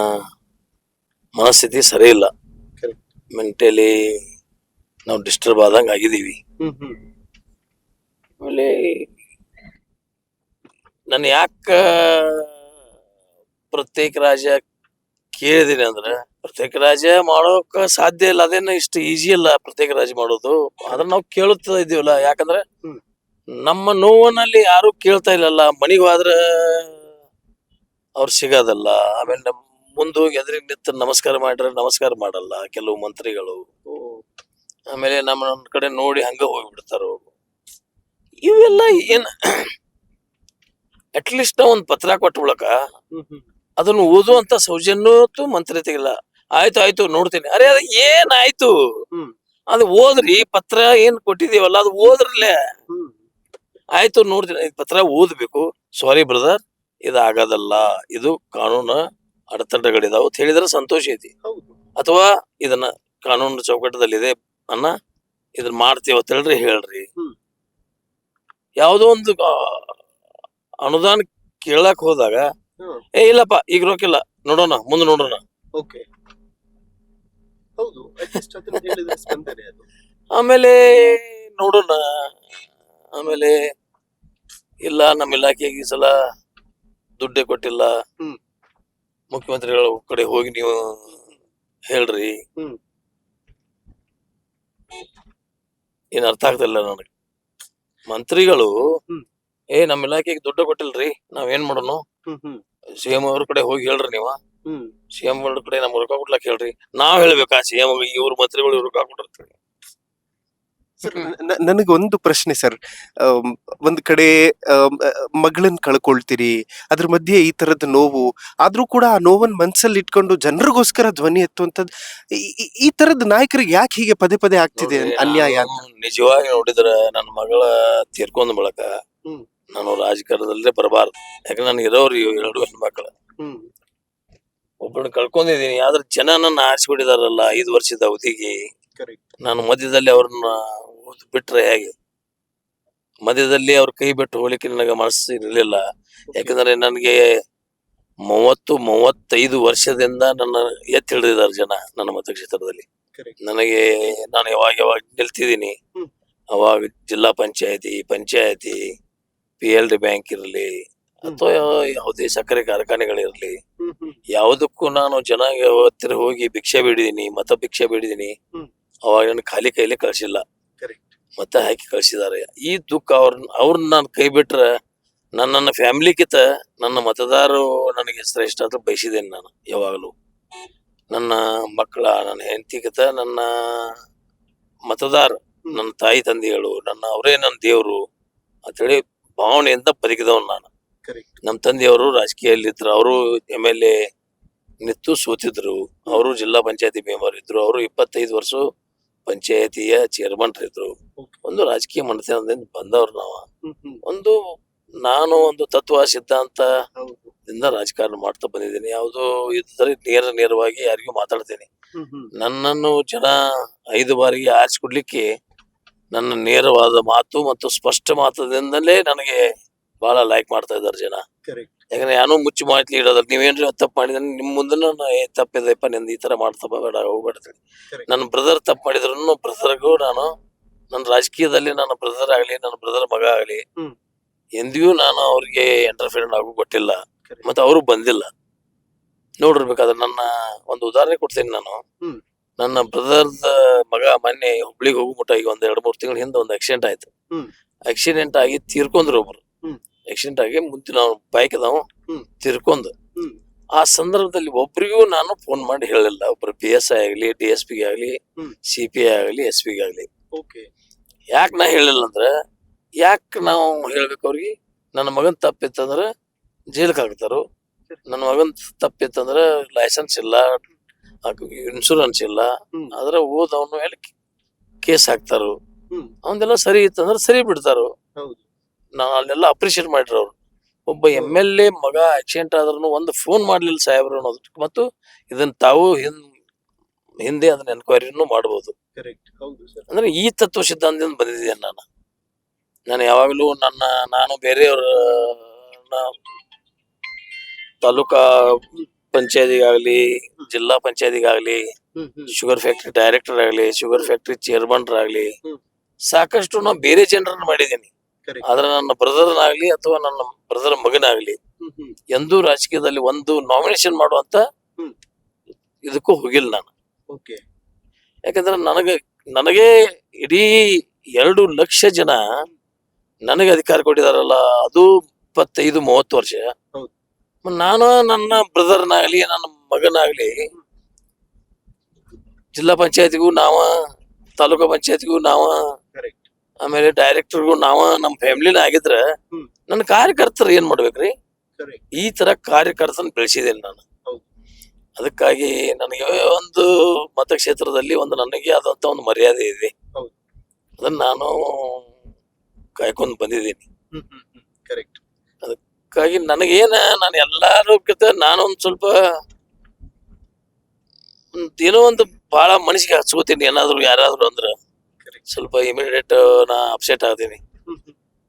ಮನಸ್ಥಿತಿ ಸರಿ ಇಲ್ಲ, ಮೆಂಟಲಿ ನಾವು ಡಿಸ್ಟರ್ಬ್ ಆದಂಗ ಆಗಿದ್ದೀವಿ. ಆಮೇಲೆ ನಾನು ಯಾಕ ಪ್ರತ್ಯೇಕ ರಾಜ್ಯ ಕೇಳಿದೀನಿ ಅಂದ್ರೆ, ಪ್ರತ್ಯೇಕ ರಾಜ್ಯ ಮಾಡೋಕ ಸಾಧ್ಯ ಇಲ್ಲ, ಅದೇನು ಇಷ್ಟು ಈಜಿ ಅಲ್ಲ ಪ್ರತ್ಯೇಕ ರಾಜ್ಯ ಮಾಡೋದು. ಆದ್ರೆ ನಾವು ಕೇಳುತ್ತಾ ಇದೀವಲ್ಲ, ಯಾಕಂದ್ರೆ ನಮ್ಮ ನೋವನಲ್ಲಿ ಯಾರು ಕೇಳ್ತಾ ಇಲ್ಲಲ್ಲ. ಮನಿಗೆ ಹೋದ್ರ ಅವ್ರು ಸಿಗೋದಲ್ಲ. ಆಮೇಲೆ ಮುಂದೆ ಹೋಗಿ ಎದುರಿಗೆ ನಿಂತು ನಮಸ್ಕಾರ ಮಾಡ್ರೆ ನಮಸ್ಕಾರ ಮಾಡಲ್ಲ ಕೆಲವು ಮಂತ್ರಿಗಳು. ಆಮೇಲೆ ನಮ್ಮ ಕಡೆ ನೋಡಿ ಹಂಗ ಹೋಗ್ಬಿಡ್ತಾರೋ. ಇವೆಲ್ಲ ಏನ್, ಅಟ್ಲೀಸ್ಟ್ ಒಂದ್ ಪತ್ರ ಕೊಟ್ಟ ಬಳಕ ಅದನ್ನು ಓದುವಂತ ಸೌಜನ್ಯತ್ತು ಮಂತ್ರಿತೆಗಿಲ್ಲ. ಆಯ್ತು ನೋಡ್ತೀನಿ. ಅರೆ ಅದ ಏನಾಯ್ತು, ಅದು ಓದ್ರಿ, ಪತ್ರ ಏನ್ ಕೊಟ್ಟಿದೀವಲ್ಲ ಅದು ಓದ್ರಲ್ಲೇ. ಆಯ್ತು ನೋಡ್ತೀನಿ, ಪತ್ರ ಓದ್ಬೇಕು, ಸಾರಿ ಬ್ರದರ್, ಇದಾಗದಲ್ಲ, ಇದು ಕಾನೂನು ಅಡೆತಡೆಗಳಿದಾವ ಅಂತ ಹೇಳಿದ್ರೆ ಸಂತೋಷ ಐತಿ. ಅಥವಾ ಇದನ್ನ ಕಾನೂನು ಚೌಕಟ್ಟದಲ್ಲಿದೆ ಇದನ್ನ ಮಾಡ್ತೀವಿ ಅಂತ ಹೇಳ್ರಿ. ಯಾವುದೋ ಒಂದು ಅನುದಾನ ಕೇಳಕ್ ಹೋದಾಗ, ಇಲ್ಲಪ್ಪ ಈಗ ರೊಕ್ಕಿಲ್ಲ, ನೋಡೋಣ ಮುಂದೆ ನೋಡೋಣ. ಆಮೇಲೆ ನೋಡೋಣ. ಆಮೇಲೆ ಇಲ್ಲ, ನಮ್ಮ ಇಲಾಖೆಗೆ ಈ ಸಲ ದುಡ್ಡೇ ಕೊಟ್ಟಿಲ್ಲ, ಮುಖ್ಯಮಂತ್ರಿಗಳ ಕಡೆ ಹೋಗಿ ನೀವು ಹೇಳ್ರಿ. ಏನ್ ಅರ್ಥ ಆಗ್ತಿಲ್ಲ ನನಗೆ. ಮಂತ್ರಿಗಳು ನಮ್ಮ ಇಲಾಖೆಗೆ ದುಡ್ಡು ಕೊಟ್ಟಿಲ್ರಿ, ನಾವ್ ಏನ್ ಮಾಡೋಣ, CM ಅವ್ರ ಕಡೆ ಹೋಗಿ ಹೇಳ್ರಿ. ನೀವ CM ಅವ್ರ ಕಡೆ ನಮ್ಗೆ ರೊಕ್ಕ ಕೊಡ್ಲಕ್ ಹೇಳ್ರಿ. ನಾವ್ ಹೇಳ್ಬೇಕಾ CM ಇವ್ರ ಮಂತ್ರಿಗಳು ರೊಕ್ಕ ಕೊಟ್ಟಿರ್ತೀವಿ. ನನಗೊಂದು ಪ್ರಶ್ನೆ ಸರ್, ಒಂದ್ ಕಡೆ ಮಗಳನ್ನ ಕಳ್ಕೊಳ್ತೀರಿ, ಅದ್ರ ಮಧ್ಯೆ ಈ ತರದ ನೋವು ಆದ್ರೂ ಕೂಡ ಆ ನೋವನ್ ಮನ್ಸಲ್ಲಿ ಇಟ್ಕೊಂಡು ಜನರಿಗೋಸ್ಕರ ಧ್ವನಿ ಎತ್ತುವಂತದ್ದು, ಈ ತರದ ನಾಯಕರಿಗೆ ಯಾಕೆ ಹೀಗೆ ಪದೇ ಪದೇ ಆಗ್ತಿದೆ ಅನ್ಯಾಯ? ನಿಜವಾಗಿ ನೋಡಿದ್ರ ನನ್ನ ಮಗಳ ತೀರ್ಕೊಂಡ್ ಬಳಕ ನಾನು ರಾಜಕಾರಣದಲ್ಲೇ ಬರಬಾರ್ದು. ಯಾಕಂದ್ರೆ ನನ್ಗೆ ಇರೋರು 2 ಹೆಣ್ಮಕ್ಳು, ಒಬ್ಬಳನ್ನ ಕಳ್ಕೊಂಡಿದೀನಿ. ಆದ್ರೆ ಜನ ನನ್ನ ಆರಿಸ್ಬಿಟ್ಟಿದಾರಲ್ಲ 5 ವರ್ಷದ ಅವಧಿಗೆ. ನಾನು ಮಧ್ಯದಲ್ಲಿ ಅವ್ರನ್ನ ಬಿಟ್ರೆ ಹೇಗೆ? ಮಧ್ಯದಲ್ಲಿ ಅವ್ರ ಕೈ ಬಿಟ್ಟು ಹೋಗ್ಲಿಕ್ಕೆ ನನಗೆ ಮನಸ್ಸು ಇರಲಿಲ್ಲ. ಯಾಕಂದ್ರೆ ನನಗೆ 35 ವರ್ಷದಿಂದ ನನ್ನ ಎತ್ತಿ ಹಿಡಿದಿದ್ದಾರೆ ಜನ ನನ್ನ ಮತಕ್ಷೇತ್ರದಲ್ಲಿ. ನನಗೆ ನಾನು ಯಾವಾಗ ನಿಲ್ತಿದ್ದೀನಿ ಅವಾಗ ಜಿಲ್ಲಾ ಪಂಚಾಯತಿ PLD ಬ್ಯಾಂಕ್ ಇರಲಿ ಅಥವಾ ಯಾವುದೇ ಸಕ್ಕರೆ ಕಾರ್ಖಾನೆಗಳಿರ್ಲಿ, ಯಾವುದಕ್ಕೂ ನಾನು ಜನ ಹತ್ತಿರ ಹೋಗಿ ಭಿಕ್ಷೆ ಬೇಡಿದೀನಿ, ಮತ ಭಿಕ್ಷೆ ಬೇಡಿದೀನಿ. ಅವಾಗ ನನ್ನ ಖಾಲಿ ಕೈಲಿ ಕಳ್ಸಿಲ್ಲ, ಮತ ಹಾಕಿ ಕಳ್ಸಿದ್ದಾರೆ. ಈ ದುಃಖ ಅವ್ರನ್ನ ನಾನು ಕೈ ಬಿಟ್ರೆ ನನ್ನ ಫ್ಯಾಮಿಲಿಗಿಂತ ನನ್ನ ಮತದಾರರು ನನಗೆ ಶ್ರೇಷ್ಠ ಅಂತ ಬಯಸಿದ್ದೇನೆ. ನಾನು ಯಾವಾಗಲೂ ನನ್ನ ಮಕ್ಕಳ, ನನ್ನ ಹೆಂಡತಿಗಿಂತ ನನ್ನ ಮತದಾರ, ನನ್ನ ತಾಯಿ ತಂದೆಗಳು, ಅವರೇ ನನ್ನ ದೇವರು ಅಂತೇಳಿ ಭಾವನೆಯಿಂದ ಬದುಕಿದವನು ನಾನು. ನಮ್ಮ ತಂದೆಯವರು ರಾಜಕೀಯದಲ್ಲಿ ಇದ್ರು, ಅವರು MLA ನಿಂತು ಸೋತಿದ್ರು. ಅವರು ಜಿಲ್ಲಾ ಪಂಚಾಯತಿ ಮೆಂಬರ್ ಇದ್ರು. ಅವರು 25 ವರ್ಷ ಪಂಚಾಯತಿಯ ಚೇರ್ಮನ್ ಇದ್ರು. ಒಂದು ರಾಜಕೀಯ ಮನೆತನದಿಂದ ಬಂದವ್ರು ನಾವು. ನಾನು ಒಂದು ತತ್ವ ಸಿದ್ಧಾಂತದಿಂದ ರಾಜಕಾರಣ ಮಾಡ್ತಾ ಬಂದಿದ್ದೀನಿ. ಯಾವುದೋ ಇದ್ರೆ ನೇರವಾಗಿ ಯಾರಿಗೂ ಮಾತಾಡ್ತೇನೆ. ನನ್ನನ್ನು ಜನ 5 ಬಾರಿಗೆ ಆರಿಸಿಕೊಡ್ಲಿಕ್ಕೆ ನನ್ನ ನೇರವಾದ ಮಾತು ಮತ್ತು ಸ್ಪಷ್ಟ ಮಾತದಿಂದಲೇ ನನಗೆ ಬಹಳ ಲೈಕ್ ಮಾಡ್ತಾ ಇದ್ದಾರೆ ಜನ. ಯಾಕಂದ್ರೆ ನಾನು ಮುಚ್ಚಿ ಮಾಹಿತಿ ಇಡೋದ್ರ, ನೀವೇನ್ರಿ ತಪ್ಪು ಮಾಡಿದ್ರೆ ನಿಮ್ ಮುಂದೆ ತಪ್ಪಿದೆಪ್ಪ, ನಿಂದ ಈ ತರ ಮಾಡ್ತಾ ಬೇಡ, ಹೋಗ್ಬೇಡ್ತೀನಿ. ನನ್ನ ಬ್ರದರ್ ತಪ್ಪು ಮಾಡಿದ್ರು ಬ್ರದರ್ಗೂ ನಾನು ನನ್ನ ರಾಜಕೀಯದಲ್ಲಿ ನನ್ನ ಬ್ರದರ್ ಆಗ್ಲಿ, ನನ್ನ ಬ್ರದರ್ ಮಗ ಆಗ್ಲಿ, ಎಂದಿಗೂ ನಾನು ಅವ್ರಿಗೆ ಎಂಟರ್ಫಿಯರ್ ಆಗು ಕೊಟ್ಟಿಲ್ಲ. ಮತ್ತೆ ಅವರು ಬಂದಿಲ್ಲ. ನೋಡಿರ್ಬೇಕಾದ್ರೆ ನನ್ನ ಒಂದು ಉದಾಹರಣೆ ಕೊಡ್ತೀನಿ. ನಾನು ನನ್ನ ಬ್ರದರ್ದ ಮಗ ಮೊನ್ನೆ ಹುಬ್ಳಿಗೆ ಹೋಗು ಮುಟ್ಟ ಈಗ 1-2-3 ತಿಂಗಳ ಹಿಂದೆ ಒಂದು ಆಕ್ಸಿಡೆಂಟ್ ಆಯ್ತು. ಆಕ್ಸಿಡೆಂಟ್ ಆಗಿ ತೀರ್ಕೊಂಡ್ರು ಒಬ್ರು. ಆಕ್ಸಿಡೆಂಟ್ ಆಗಿ ಮುಂದೆ ನಾವು ಬೈಕ್ ಅದಾವ ತೀರ್ಕೊಂಡ್. ಆ ಸಂದರ್ಭದಲ್ಲಿ ಒಬ್ರಿಗೂ ನಾನು ಫೋನ್ ಮಾಡಿ ಹೇಳಿಲ್ಲ. ಒಬ್ರು PSI ಆಗ್ಲಿ, DSP ಆಗ್ಲಿ, CPI ಆಗ್ಲಿ, SP ಆಗ್ಲಿ. ಯಾಕೆ ನಾ ಹೇಳಿಲ್ಲ ಅಂದ್ರೆ, ಯಾಕೆ ನಾವು ಹೇಳ್ಬೇಕು ಅವ್ರಿಗೆ? ನನ್ನ ಮಗನ್ ತಪ್ಪಿತ್ತಂದ್ರ ಜೈಲ್ಗೆ ಹಾಕ್ತಾರು. ನನ್ನ ಮಗನ್ ತಪ್ಪಿತ್ತಂದ್ರ ಲೈಸೆನ್ಸ್ ಇಲ್ಲ, ಇನ್ಶೂರೆನ್ಸ್ ಇಲ್ಲ, ಅದ್ರ ಓದವನು ಮೇಲೆ ಕೇಸ್ ಹಾಕ್ತಾರು. ಅವನ್ನೆಲ್ಲ ಸರಿ ಇತ್ತಂದ್ರ ಸರಿ ಬಿಡ್ತಾರು. ನಾನು ಅಲ್ಲೆಲ್ಲ ಅಪ್ರಿಶಿಯೇಟ್ ಮಾಡಿದ್ರು ಅವ್ರು. ಒಬ್ಬ MLA ಮಗ ಆಕ್ಸಿಡೆಂಟ್ ಆದ್ರೂ ಒಂದು ಫೋನ್ ಮಾಡ್ಲಿಲ್ಲ ಸಾಹೇಬ್ರು ಅನ್ನೋದು. ಮತ್ತು ಇದನ್ನ ತಾವು ಹಿಂದೆ ಅದನ್ನ ಎನ್ಕ್ವೈರಿನೂ ಮಾಡ್ಬೋದು. ಅಂದ್ರೆ ಈ ತತ್ವ ಸಿದ್ಧಾಂತದಿಂದ ಬಂದಿದ್ದೇನೆ ನಾನು ಯಾವಾಗಲೂ ನಾನು ಬೇರೆಯವ್ರ ತಾಲೂಕಾ ಪಂಚಾಯತಿಗಾಗ್ಲಿ, ಜಿಲ್ಲಾ ಪಂಚಾಯತಿಗಾಗ್ಲಿ, ಶುಗರ್ ಫ್ಯಾಕ್ಟ್ರಿ ಡೈರೆಕ್ಟರ್ ಆಗ್ಲಿ, ಶುಗರ್ ಫ್ಯಾಕ್ಟ್ರಿ ಚೇರ್ಮನ್ ಆಗ್ಲಿ, ಸಾಕಷ್ಟು ನಾವು ಬೇರೆ ಜನರನ್ನ ಮಾಡಿದ್ದೀನಿ. ಆದ್ರೆ ನನ್ನ ಬ್ರದರ್ನಾಗ್ಲಿ ಅಥವಾ ನನ್ನ ಬ್ರದರ್ ಮಗನಾಗ್ಲಿ ಎಂದೂ ರಾಜಕೀಯದಲ್ಲಿ ಒಂದು ನಾಮಿನೇಷನ್ ಮಾಡುವಂತ ಇದಕ್ಕೂ ಹೋಗಿಲ್ಲ ನಾನು. ಯಾಕಂದ್ರೆ ನನಗೆ ಇಡೀ 2 ಲಕ್ಷ ಜನ ನನಗೆ ಅಧಿಕಾರ ಕೊಟ್ಟಿದಾರಲ್ಲ, ಅದು 25-30 ವರ್ಷ. ನಾನು ನನ್ನ ಬ್ರದರ್ನಾಗ್ಲಿ, ನನ್ನ ಮಗನಾಗ್ಲಿ ಜಿಲ್ಲಾ ಪಂಚಾಯತಿಗೂ ನಾವ, ತಾಲೂಕಾ ಪಂಚಾಯತಿಗೂ ನಾವ, ಆಮೇಲೆ ಡೈರೆಕ್ಟರ್ಗೂ ನಾವ, ನಮ್ಮ ಫ್ಯಾಮಿಲಿನ ಆಗಿದ್ರ ನನ್ನ ಕಾರ್ಯಕರ್ತರು ಏನ್ ಮಾಡ್ಬೇಕ್ರಿ? ಈ ತರ ಕಾರ್ಯಕರ್ತನ ಬೆಳೆಸಿದ್ದೇನೆ ನಾನು. ಅದಕ್ಕಾಗಿ ನನಗೆ ಒಂದು ಮತಕ್ಷೇತ್ರದಲ್ಲಿ ನನಗೆ ಆದಂತ ಒಂದು ಮರ್ಯಾದೆ ಇದೆ. ಅದನ್ನ ನಾನು ಕಾಯ್ಕೊಂಡು ಬಂದಿದ್ದೀನಿ. ಅದಕ್ಕಾಗಿ ನಾನು ಎಲ್ಲಾರು ನಾನೊಂದ್ ಸ್ವಲ್ಪ ಏನೋ ಒಂದು ಬಹಳ ಮನಸ್ಸಿಗೆ ಹಚ್ಕೋತೀನಿ. ಏನಾದ್ರು ಯಾರಾದ್ರು ಅಂದ್ರ ಸ್ವಲ್ಪ ಇಮಿಡಿಯೇಟ್ ನಾ ಅಪ್ಸೆಟ್ ಆಗ್ತೀನಿ.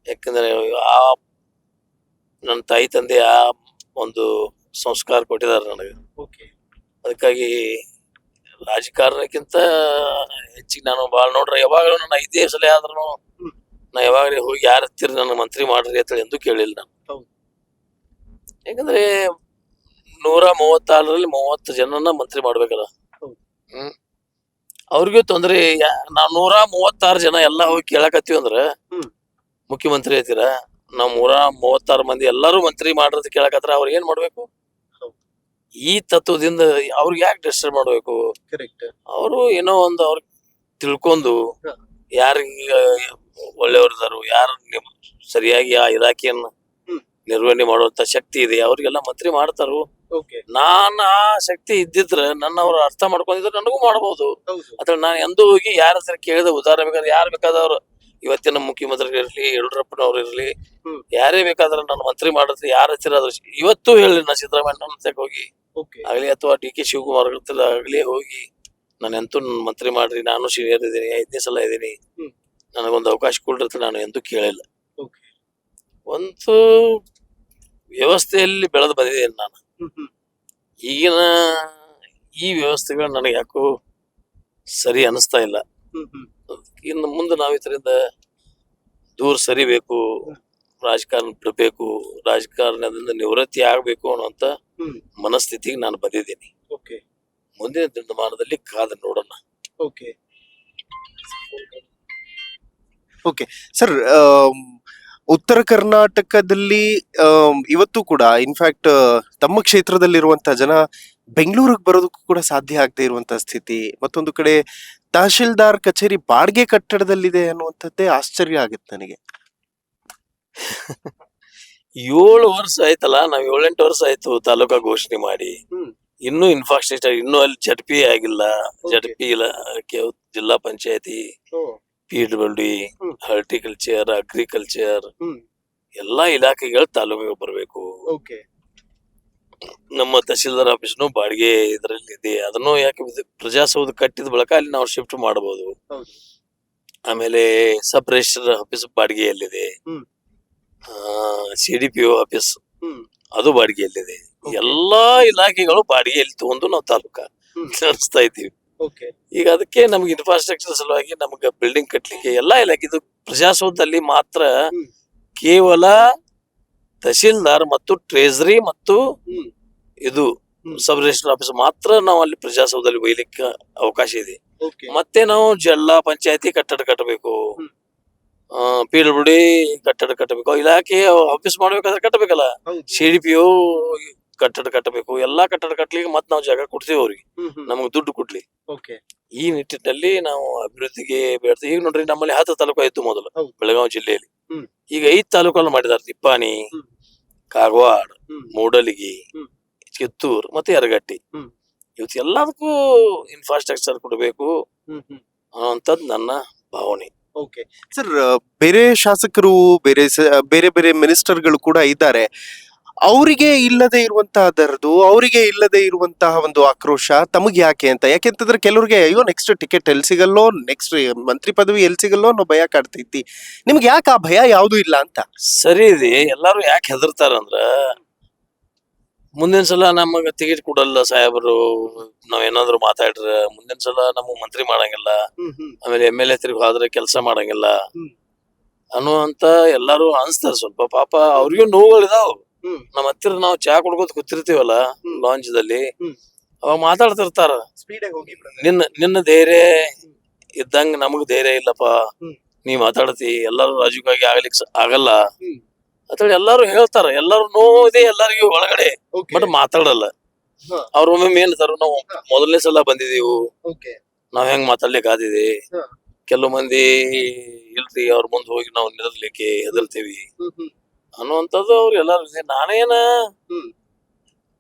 ಯಾಕಂದ್ರೆ ನನ್ನ ತಾಯಿ ತಂದೆ ಆ ಒಂದು ಸಂಸ್ಕಾರ ಕೊಟ್ಟಿದ್ದಾರೆ ನನಗೆ. ಅದಕ್ಕಾಗಿ ರಾಜಕಾರಣಕ್ಕಿಂತ ಹೆಚ್ಚಿಗೆ ನಾನು ಬಹಳ ನೋಡ್ರಿ, ಯಾವಾಗಲೂ ನನ್ನ 5 ಸಲ ಆದ್ರೂ ನಾ ಯಾವಾಗಲೇ ಹೋಗಿ ಯಾರ ಹತ್ತಿರ ನನ್ನ ಮಂತ್ರಿ ಮಾಡ್ರಿ ಅಂತ ಎಂದು ಕೇಳಿಲ್ಲ ನಾನು. ಯಾಕಂದ್ರೆ 136ರಲ್ಲಿ 30 ಜನನ ಮಂತ್ರಿ ಮಾಡ್ಬೇಕಲ್ಲ. ಅವ್ರಿಗೂ ತೊಂದ್ರೆ. ನಾವ್ 136 ಜನ ಎಲ್ಲಾ ಹೋಗಿ ಕೇಳಕತ್ತೀವಿ ಅಂದ್ರ ಮುಖ್ಯಮಂತ್ರಿ ಐತೀರ, ನಾವ್ 136 ಮಂದಿ ಎಲ್ಲಾರು ಮಂತ್ರಿ ಮಾಡ್ರದ್ ಕೇಳಕತ್ರ ಅವ್ರ ಏನ್ ಮಾಡ್ಬೇಕು? ಈ ತತ್ವದಿಂದ ಅವ್ರಿಗೆ ಯಾಕೆ ಡಿಸ್ಟರ್ಬ್ ಮಾಡ್ಬೇಕು? ಅವರು ಏನೋ ಒಂದು ಅವ್ರ ತಿಳ್ಕೊಂಡು ಯಾರಿಗೆ ಒಳ್ಳೆಯವ್ರದಾರು, ಯಾರು ಸರಿಯಾಗಿ ಆ ಇಲಾಖೆಯನ್ನ ನಿರ್ವಹಣೆ ಮಾಡುವಂತ ಶಕ್ತಿ ಇದೆ ಅವ್ರಿಗೆಲ್ಲ ಮಂತ್ರಿ ಮಾಡ್ತಾರು. ನಾನ್ ಆ ಶಕ್ತಿ ಇದ್ದಿದ್ರೆ ಅವ್ರು ಅರ್ಥ ಮಾಡ್ಕೊಂಡಿದ್ರೆ ನನಗೂ ಮಾಡ್ಬೋದು. ಅದ್ರ ನಾನು ಎಂದೂ ಹೋಗಿ ಯಾರ ಹತ್ರ ಕೇಳಿದ ಉದಾಹರಣೆ ಬೇಕಾದ್ರೆ ಯಾರು ಬೇಕಾದವ್ರು, ಇವತ್ತಿನ ಮುಖ್ಯಮಂತ್ರಿ ಇರ್ಲಿ, ಯಡಿಯೂರಪ್ಪನವ್ರು ಇರ್ಲಿ, ಯಾರೇ ಬೇಕಾದ್ರೆ ನಾನು ಮಂತ್ರಿ ಮಾಡಿದ್ರೆ ಯಾರ ಹತ್ತಿರ ಇವತ್ತು ಹೇಳಿ ನಾ ಸಿದ್ದರಾಮಯ್ಯ ಹತ್ರ ಹೋಗಿ ಆಗ್ಲಿ ಅಥವಾ DK ಶಿವಕುಮಾರ್ ಹತ್ರ ಆಗ್ಲಿ ಹೋಗಿ ನಾನು ಎಂತೂ ಮಂತ್ರಿ ಮಾಡ್ರಿ, ನಾನು ಸೀನಿಯರ್ ಇದ್ದೀನಿ, 5ನೇ ಸಲ ಇದ್ದೀನಿ, ನನಗೊಂದು ಅವಕಾಶ ಕೊಡ್ರಿ ನಾನು ಎಂತೂ ಕೇಳಿಲ್ಲ. ಒಂದು ವ್ಯವಸ್ಥೆಯಲ್ಲಿ ಬೆಳೆದು ಬಂದಿದ್ದೇನೆ ನಾನು. ಈಗಿನ ಈ ವ್ಯವಸ್ಥೆಗಳು ನನಗೆ ಯಾಕೋ ಸರಿ ಅನಿಸ್ತಾ ಇಲ್ಲ. ಇನ್ನು ಮುಂದೆ ನಾವು ಇದರಿಂದ ದೂರ ಸರಿಬೇಕು, ರಾಜಕಾರಣ ಬಿಡಬೇಕು, ರಾಜಕಾರಣದಿಂದ ನಿವೃತ್ತಿ ಆಗ್ಬೇಕು ಅನ್ನುವಂತ ಮನಸ್ಥಿತಿಗೆ ನಾನು ಬಂದಿದ್ದೀನಿ. ಮುಂದಿನ ದಿನಮಾನದಲ್ಲಿ ಕಾದು ನೋಡೋಣ. ಓಕೆ ಸರ್, ಉತ್ತರ ಕರ್ನಾಟಕದಲ್ಲಿ ಇವತ್ತು ಕೂಡ ಇನ್ಫ್ಯಾಕ್ಟ್ ತಮ್ಮ ಕ್ಷೇತ್ರದಲ್ಲಿರುವಂತಹ ಜನ ಬೆಂಗಳೂರಿಗೆ ಬರೋದಕ್ಕೂ ಕೂಡ ಸಾಧ್ಯ ಆಗದೆ ಇರುವಂತಹ ಸ್ಥಿತಿ. ಮತ್ತೊಂದು ಕಡೆ ತಹಶೀಲ್ದಾರ್ ಕಚೇರಿ ಬಾಡಿಗೆ ಕಟ್ಟಡದಲ್ಲಿದೆ ಅನ್ನುವಂಥದ್ದೇ ಆಶ್ಚರ್ಯ ಆಗುತ್ತೆ ನನಗೆ. 7 ವರ್ಷ ಆಯ್ತಲ್ಲ, ನಾವ್ 7-8 ವರ್ಷ ಆಯ್ತು ತಾಲೂಕಾ ಘೋಷಣೆ ಮಾಡಿ. ಇನ್ನೂ ಇನ್ಫ್ರಾಸ್ಟ್ರಕ್ಚರ್, ಇನ್ನೂ ಅಲ್ಲಿ ಜಡ್ಪಿ ಆಗಿಲ್ಲ. ಜಡ್ಪಿ ಇಲ್ಲ, ಜಿಲ್ಲಾ ಪಂಚಾಯತಿ, PWD, ಹಾರ್ಟಿಕಲ್ಚರ್, ಅಗ್ರಿಕಲ್ಚರ್ ಎಲ್ಲಾ ಇಲಾಖೆಗಳು ತಾಲೂಕಿಗೆ ಬರಬೇಕು. ನಮ್ಮ ತಹಶೀಲ್ದಾರ್ ಆಫೀಸ್ನು ಬಾಡಿಗೆ ಇದರಲ್ಲಿ ಇದೆ. ಅದನ್ನು ಯಾಕೆ ಪ್ರಜಾಸೌಧ ಕಟ್ಟಿದ ಬಳಿಕ ಅಲ್ಲಿ ನಾವು ಶಿಫ್ಟ್ ಮಾಡಬಹುದು. ಆಮೇಲೆ ಸಬ್ ರಿಜಿಸ್ಟರ್ ಆಫೀಸ್ ಬಾಡಿಗೆಯಲ್ಲಿದೆ. CDPO ಆಫೀಸ್ ಅದು ಬಾಡಿಗೆಯಲ್ಲಿದೆ. ಎಲ್ಲಾ ಇಲಾಖೆಗಳು ಬಾಡಿಗೆಯಲ್ಲಿ ತಗೊಂಡು ನಾವು ತಾಲೂಕಾ ನಡೆಸ್ತಾ ಇದ್ದೀವಿ. ಈಗ ಅದಕ್ಕೆ ನಮ್ಗೆ ಇನ್ಫ್ರಾಸ್ಟ್ರಕ್ಚರ್ ಸಲುವಾಗಿ ನಮ್ಗೆ ಬಿಲ್ಡಿಂಗ್ ಕಟ್ಲಿಕ್ಕೆ ಎಲ್ಲಾ ಇಲಾಖೆ, ಇದು ಪ್ರಜಾಸೌಧದಲ್ಲಿ ಮಾತ್ರ ಕೇವಲ ತಹಶೀಲ್ದಾರ್ ಮತ್ತು ಟ್ರೆಜರಿ ಮತ್ತು ಇದು ಸಬ್ ರಿಜಿಸ್ಟರ್ ಆಫೀಸ್ ಮಾತ್ರ ನಾವು ಅಲ್ಲಿ ಪ್ರಜಾಸೌಧದಲ್ಲಿ ಒಯ್ಲಿಕ್ಕೆ ಅವಕಾಶ ಇದೆ. ಮತ್ತೆ ನಾವು ಜಿಲ್ಲಾ ಪಂಚಾಯತಿ ಕಟ್ಟಡ ಕಟ್ಟಬೇಕು, PWD ಕಟ್ಟಡ ಕಟ್ಟಬೇಕು, ಇಲಾಖೆ ಆಫೀಸ್ ಮಾಡ್ಬೇಕಾದ್ರೆ ಕಟ್ಟಬೇಕಲ್ಲ, CDPO ಕಟ್ಟಡ ಕಟ್ಟಬೇಕು. ಎಲ್ಲಾ ಕಟ್ಟಡ ಕಟ್ಟಲಿಕ್ಕೆ ಮತ್ತೆ ನಾವು ಜಾಗ ಕೊಡ್ತೀವಿ ಅವ್ರಿಗೆ, ನಮಗ್ ದುಡ್ಡು ಕೊಡ್ಲಿ. ಈ ನಿಟ್ಟಿನಲ್ಲಿ ನಾವು ಅಭಿವೃದ್ಧಿಗೆ ಬೇಡ್ತೀವಿ. ಈಗ ನೋಡ್ರಿ, ನಮ್ಮಲ್ಲಿ 10 ತಾಲೂಕು ಇತ್ತು ಮೊದಲು ಬೆಳಗಾವಿ ಜಿಲ್ಲೆಯಲ್ಲಿ. ಈಗ 5 ತಾಲೂಕಲ್ಲಿ ಮಾಡಿದಾರೆ: ತಿಪ್ಪಾನಿ, ಕಾಗವಾಡ, ಮೂಡಲಗಿ, ಕಿತ್ತೂರ್ ಮತ್ತೆ ಯರಗಟ್ಟಿ. ಇವತ್ತು ಎಲ್ಲದಕ್ಕೂ ಇನ್ಫ್ರಾಸ್ಟ್ರಕ್ಚರ್ ಕೊಡಬೇಕು ಅನ್ನುವಂಥದ್ದು ನನ್ನ ಭಾವನೆ. ಸರ್, ಬೇರೆ ಶಾಸಕರು, ಬೇರೆ ಬೇರೆ ಮಿನಿಸ್ಟರ್ಗಳು ಕೂಡ ಇದ್ದಾರೆ. ಅವರಿಗೆ ಇಲ್ಲದೆ ಇರುವಂತಹದರದು, ಅವರಿಗೆ ಇಲ್ಲದೆ ಇರುವಂತಹ ಒಂದು ಆಕ್ರೋಶ ತಮಗೆ ಯಾಕೆ ಅಂತ. ಯಾಕೆಂತಂದ್ರೆ ಕೆಲವ್ರಿಗೆ ಅಯ್ಯೋ ನೆಕ್ಸ್ಟ್ ಟಿಕೆಟ್ ಎಲ್ಲಿ ಸಿಗಲ್ಲೋ, ನೆಕ್ಸ್ಟ್ ಮಂತ್ರಿ ಪದವಿ ಎಲ್ಲಿ ಸಿಗಲ್ಲೋ ಅನ್ನೋ ಭಯ ಕಾಡ್ತೈತಿ. ನಿಮ್ಗೆ ಯಾಕೆ ಆ ಭಯ ಯಾವ್ದು ಇಲ್ಲ ಅಂತ? ಸರಿ ಇದೆ. ಎಲ್ಲಾರು ಯಾಕೆ ಹೆದರ್ತಾರಂದ್ರ, ಮುಂದಿನ ಸಲ ನಮಗ ಟಿಕೆಟ್ ಕೊಡಲ್ಲ ಸಾಹೇಬರು, ನಾವೇನಾದ್ರು ಮಾತಾಡ್ರ ಮುಂದಿನ ಸಲ ನಮಗ್ ಮಂತ್ರಿ ಮಾಡಂಗಿಲ್ಲ, ಆಮೇಲೆ MLA ತಿರುಗಿ ಹೋದ್ರೆ ಕೆಲಸ ಮಾಡಂಗಿಲ್ಲ ಅನ್ನುವಂತ ಎಲ್ಲಾರು ಅನ್ಸ್ತಾರ. ಸ್ವಲ್ಪ ಪಾಪ ಅವ್ರಿಗೂ ನೋವುಗಳಿದಾವ್. ನಮ್ಮ ಹತ್ತಿರ ನಾವು ಚಾ ಕುಡ್ಕೋತ ಕೂತಿರ್ತೀವಲ್ಲ ಲಾಂಚ್ದಲ್ಲಿ, ಅವಾಗ ಮಾತಾಡ್ತಿರ್ತಾರ, ನಿನ್ನ ಧೈರ್ಯ ಇದ್ದಂಗ ನಮಗ್ ಧೈರ್ಯ ಇಲ್ಲಪ್ಪ, ನೀ ಮಾತಾಡ್ತಿ, ಎಲ್ಲಾರು ರಾಜಕೀಯವಾಗಿ ಆಗ್ಲಿಕ್ಕೆ ಆಗಲ್ಲ ಅಂತೇಳಿ ಎಲ್ಲಾರು ಹೇಳ್ತಾರ. ಎಲ್ಲಾರು ನೋವಿದೆ ಎಲ್ಲರಿಗೂ ಒಳಗಡೆ, ಬಟ್ ಮಾತಾಡಲ್ಲ. ಅವ್ರ ಒಮ್ಮೆ ಏನಂತಾರ, ನಾವು ಮೊದಲನೇ ಸಲ ಬಂದಿದೀವು, ನಾವ್ ಹೆಂಗ್ ಮಾತಾಡ್ಲಿಕ್ಕೆ ಆದಿದೆ. ಕೆಲವು ಮಂದಿ ಇಲ್ರಿ, ಅವ್ರ ಮುಂದೆ ಹೋಗಿ ನಾವು ನಿಲ್ಲಲಿಕ್ಕೆ ಹೆದರ್ತೀವಿ ಅನ್ನುವಂಥದ್ದು ಅವ್ರು ಎಲ್ಲಾರು ಇದೆ. ನಾನೇನ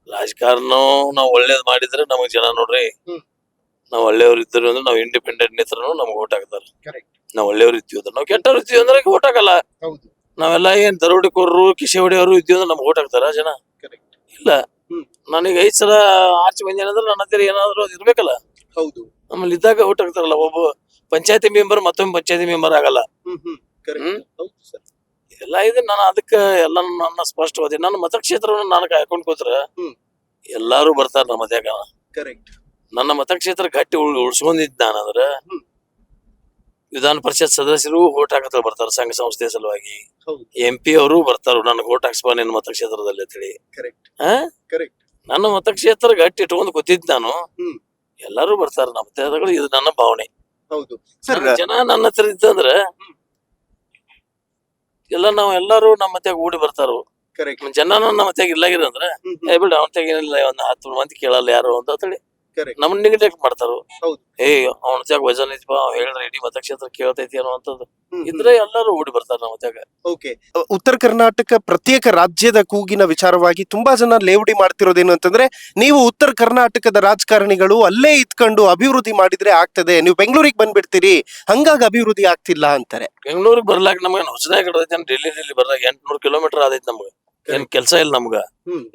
ರಾಜಕಾರಣ ನಾವ್ ಒಳ್ಳೇದ್ ಮಾಡಿದ್ರೆ ನಮಗ್ ಜನ ನೋಡ್ರಿ, ನಾವ್ ಒಳ್ಳೆಯವ್ರು ಇದ್ರು ಅಂದ್ರೆ ನಾವ್ ಇಂಡಿಪೆಂಡೆಂಟ್ ನಿಂತ್ರನು ನಮ್ಗೆ ಓಟ್ ಹಾಕ್ತಾರ. ನಾವ್ ಒಳ್ಳೆಯವ್ರು ಇದ್ದೀವಿ ಅಂದ್ರೆ, ನಾವ್ ಕೆಟ್ಟವ್ರು ಇದ್ದೀವಿ ಅಂದ್ರೆ ಓಟ್ ಹಾಕಲ್ಲ. ನಾವೆಲ್ಲ ಏನ್ ದರೋಡಿಕೋರು, ಕಿಶೆ ಹೊಡೆಯವರು ಇದ್ದೀವಿ ಅಂದ್ರೆ ನಮ್ಗೆ ಓಟ್ ಹಾಕ್ತಾರ ಜನ? ಇಲ್ಲ. ನನಗೆ 5 ಸಲ ಆರ್ಚಿ ಬಂದೇನೆ ಅಂದ್ರೆ ನನ್ನ ಹತ್ತಿರ ಏನಾದ್ರು ಅದು ಇರ್ಬೇಕಲ್ಲ. ನಮ್ಮಲ್ಲಿ ಇದ್ದಾಗ ಓಟ್ ಹಾಕ್ತಾರಲ್ಲ. ಒಬ್ಬ ಪಂಚಾಯತಿ ಮೆಂಬರ್ ಮತ್ತೊಮ್ಮೆ ಪಂಚಾಯತಿ ಮೆಂಬರ್ ಆಗಲ್ಲ. ಎಲ್ಲ ಇದೆ. ನಾನು ಅದಕ್ಕೆ ಎಲ್ಲ ನನ್ನ ಸ್ಪಷ್ಟವಾದಿ, ನನ್ನ ಮತಕ್ಷೇತ್ರವನ್ನು ನಾನು ಕಾಯ್ಕೊಂಡ್ ಕೂತ್ರ ಎಲ್ಲಾರು ಬರ್ತಾರ ನಮ್ಮ ಮತ್ಯಾಗ. ನನ್ನ ಮತಕ್ಷೇತ್ರ ಗಟ್ಟಿ ಉಳ್ಸ್ಕೊಂಡಿದ್ ನಾನಂದ್ರ ವಿಧಾನ ಪರಿಷತ್ ಸದಸ್ಯರು ಓಟ್ ಹಾಕತ್ರ ಬರ್ತಾರ, ಸಂಘ ಸಂಸ್ಥೆ ಸಲುವಾಗಿ. MP ಅವರು ಬರ್ತಾರ, ನನಗೆ ಓಟ್ ಹಾಕ್ಸ್ಬಾ ನಿನ್ನ ಮತಕ್ಷೇತ್ರದಲ್ಲಿ ಅಂತೇಳಿ. ನನ್ನ ಮತಕ್ಷೇತ್ರ ಗಟ್ಟಿ ಇಟ್ಕೊಂಡು ಕೂತಿದ್ ನಾನು, ಎಲ್ಲಾರು ಬರ್ತಾರ ನಮ್ಮ ಮತಗಳು. ಇದು ನನ್ನ ಭಾವನೆ. ಜನ ನನ್ನ ಹತ್ರ ಇದ್ದಂದ್ರ ನಾವ್ ಎಲ್ಲಾರು ನಮ್ಮ ಮತ್ಯಾಗ ಓಡಿ ಬರ್ತಾರ. ಜನ ನಮ್ಮ ಮತ್ಯಾಗ ಇಲ್ಲಾಗಿರಂದ್ರ ಬಿಡ ಅವತ್ತಾಗ ಏನಿಲ್ಲ, ಒಂದ್ 10 ಮಂದಿ ಕೇಳಲ್ಲ ಯಾರು ಅಂತ ಹೇಳಿ ನಮ್ ನೆಗ್ಲೆಕ್ಟ್ ಮಾಡ್ತಾರ. ಅವನ ತ್ಯಾಗ ವಜನ್ ಐತಿಪಾ, ಹೇಳ್ರಿ ಇಡೀ ಮತಕ್ಷೇತ್ರ ಕೇಳ್ತೈತಿ ಅನ್ನುವಂಥದ್ದು ಇದ್ರೆ ಎಲ್ಲಾರು ಓಡಿ ಬರ್ತಾರ ನಮ್ಮ ತ್ಯಾಗ. ಉತ್ತರ ಕರ್ನಾಟಕ ಪ್ರತ್ಯೇಕ ರಾಜ್ಯದ ಕೂಗಿನ ವಿಚಾರವಾಗಿ ತುಂಬಾ ಜನ ಲೇವಡಿ ಮಾಡ್ತಿರೋದೇನು ಅಂತಂದ್ರೆ, ನೀವು ಉತ್ತರ ಕರ್ನಾಟಕದ ರಾಜಕಾರಣಿಗಳು ಅಲ್ಲೇ ಇದ್ಕೊಂಡು ಅಭಿವೃದ್ಧಿ ಮಾಡಿದ್ರೆ ಆಗ್ತದೆ, ನೀವು ಬೆಂಗಳೂರಿಗೆ ಬಂದ್ಬಿಡ್ತೀರಿ, ಹಂಗಾಗಿ ಅಭಿವೃದ್ಧಿ ಆಗ್ತಿಲ್ಲ ಅಂತಾರೆ. ಬೆಂಗಳೂರಿಗೆ ಬರ್ಲಾಕ ನಮ್ಗೆ ಹೊಸದಾಗಿ ಕಟ್ಟದೈತಿ. ಡೆಲ್ಲಿ ಬರ್ಲಾಕ 800 ಕಿಲೋಮೀಟರ್ ಆದೈತಿ. ನಮ್ಗ ಏನ್ ಕೆಲ್ಸ ಇಲ್ಲ ನಮ್ಗ.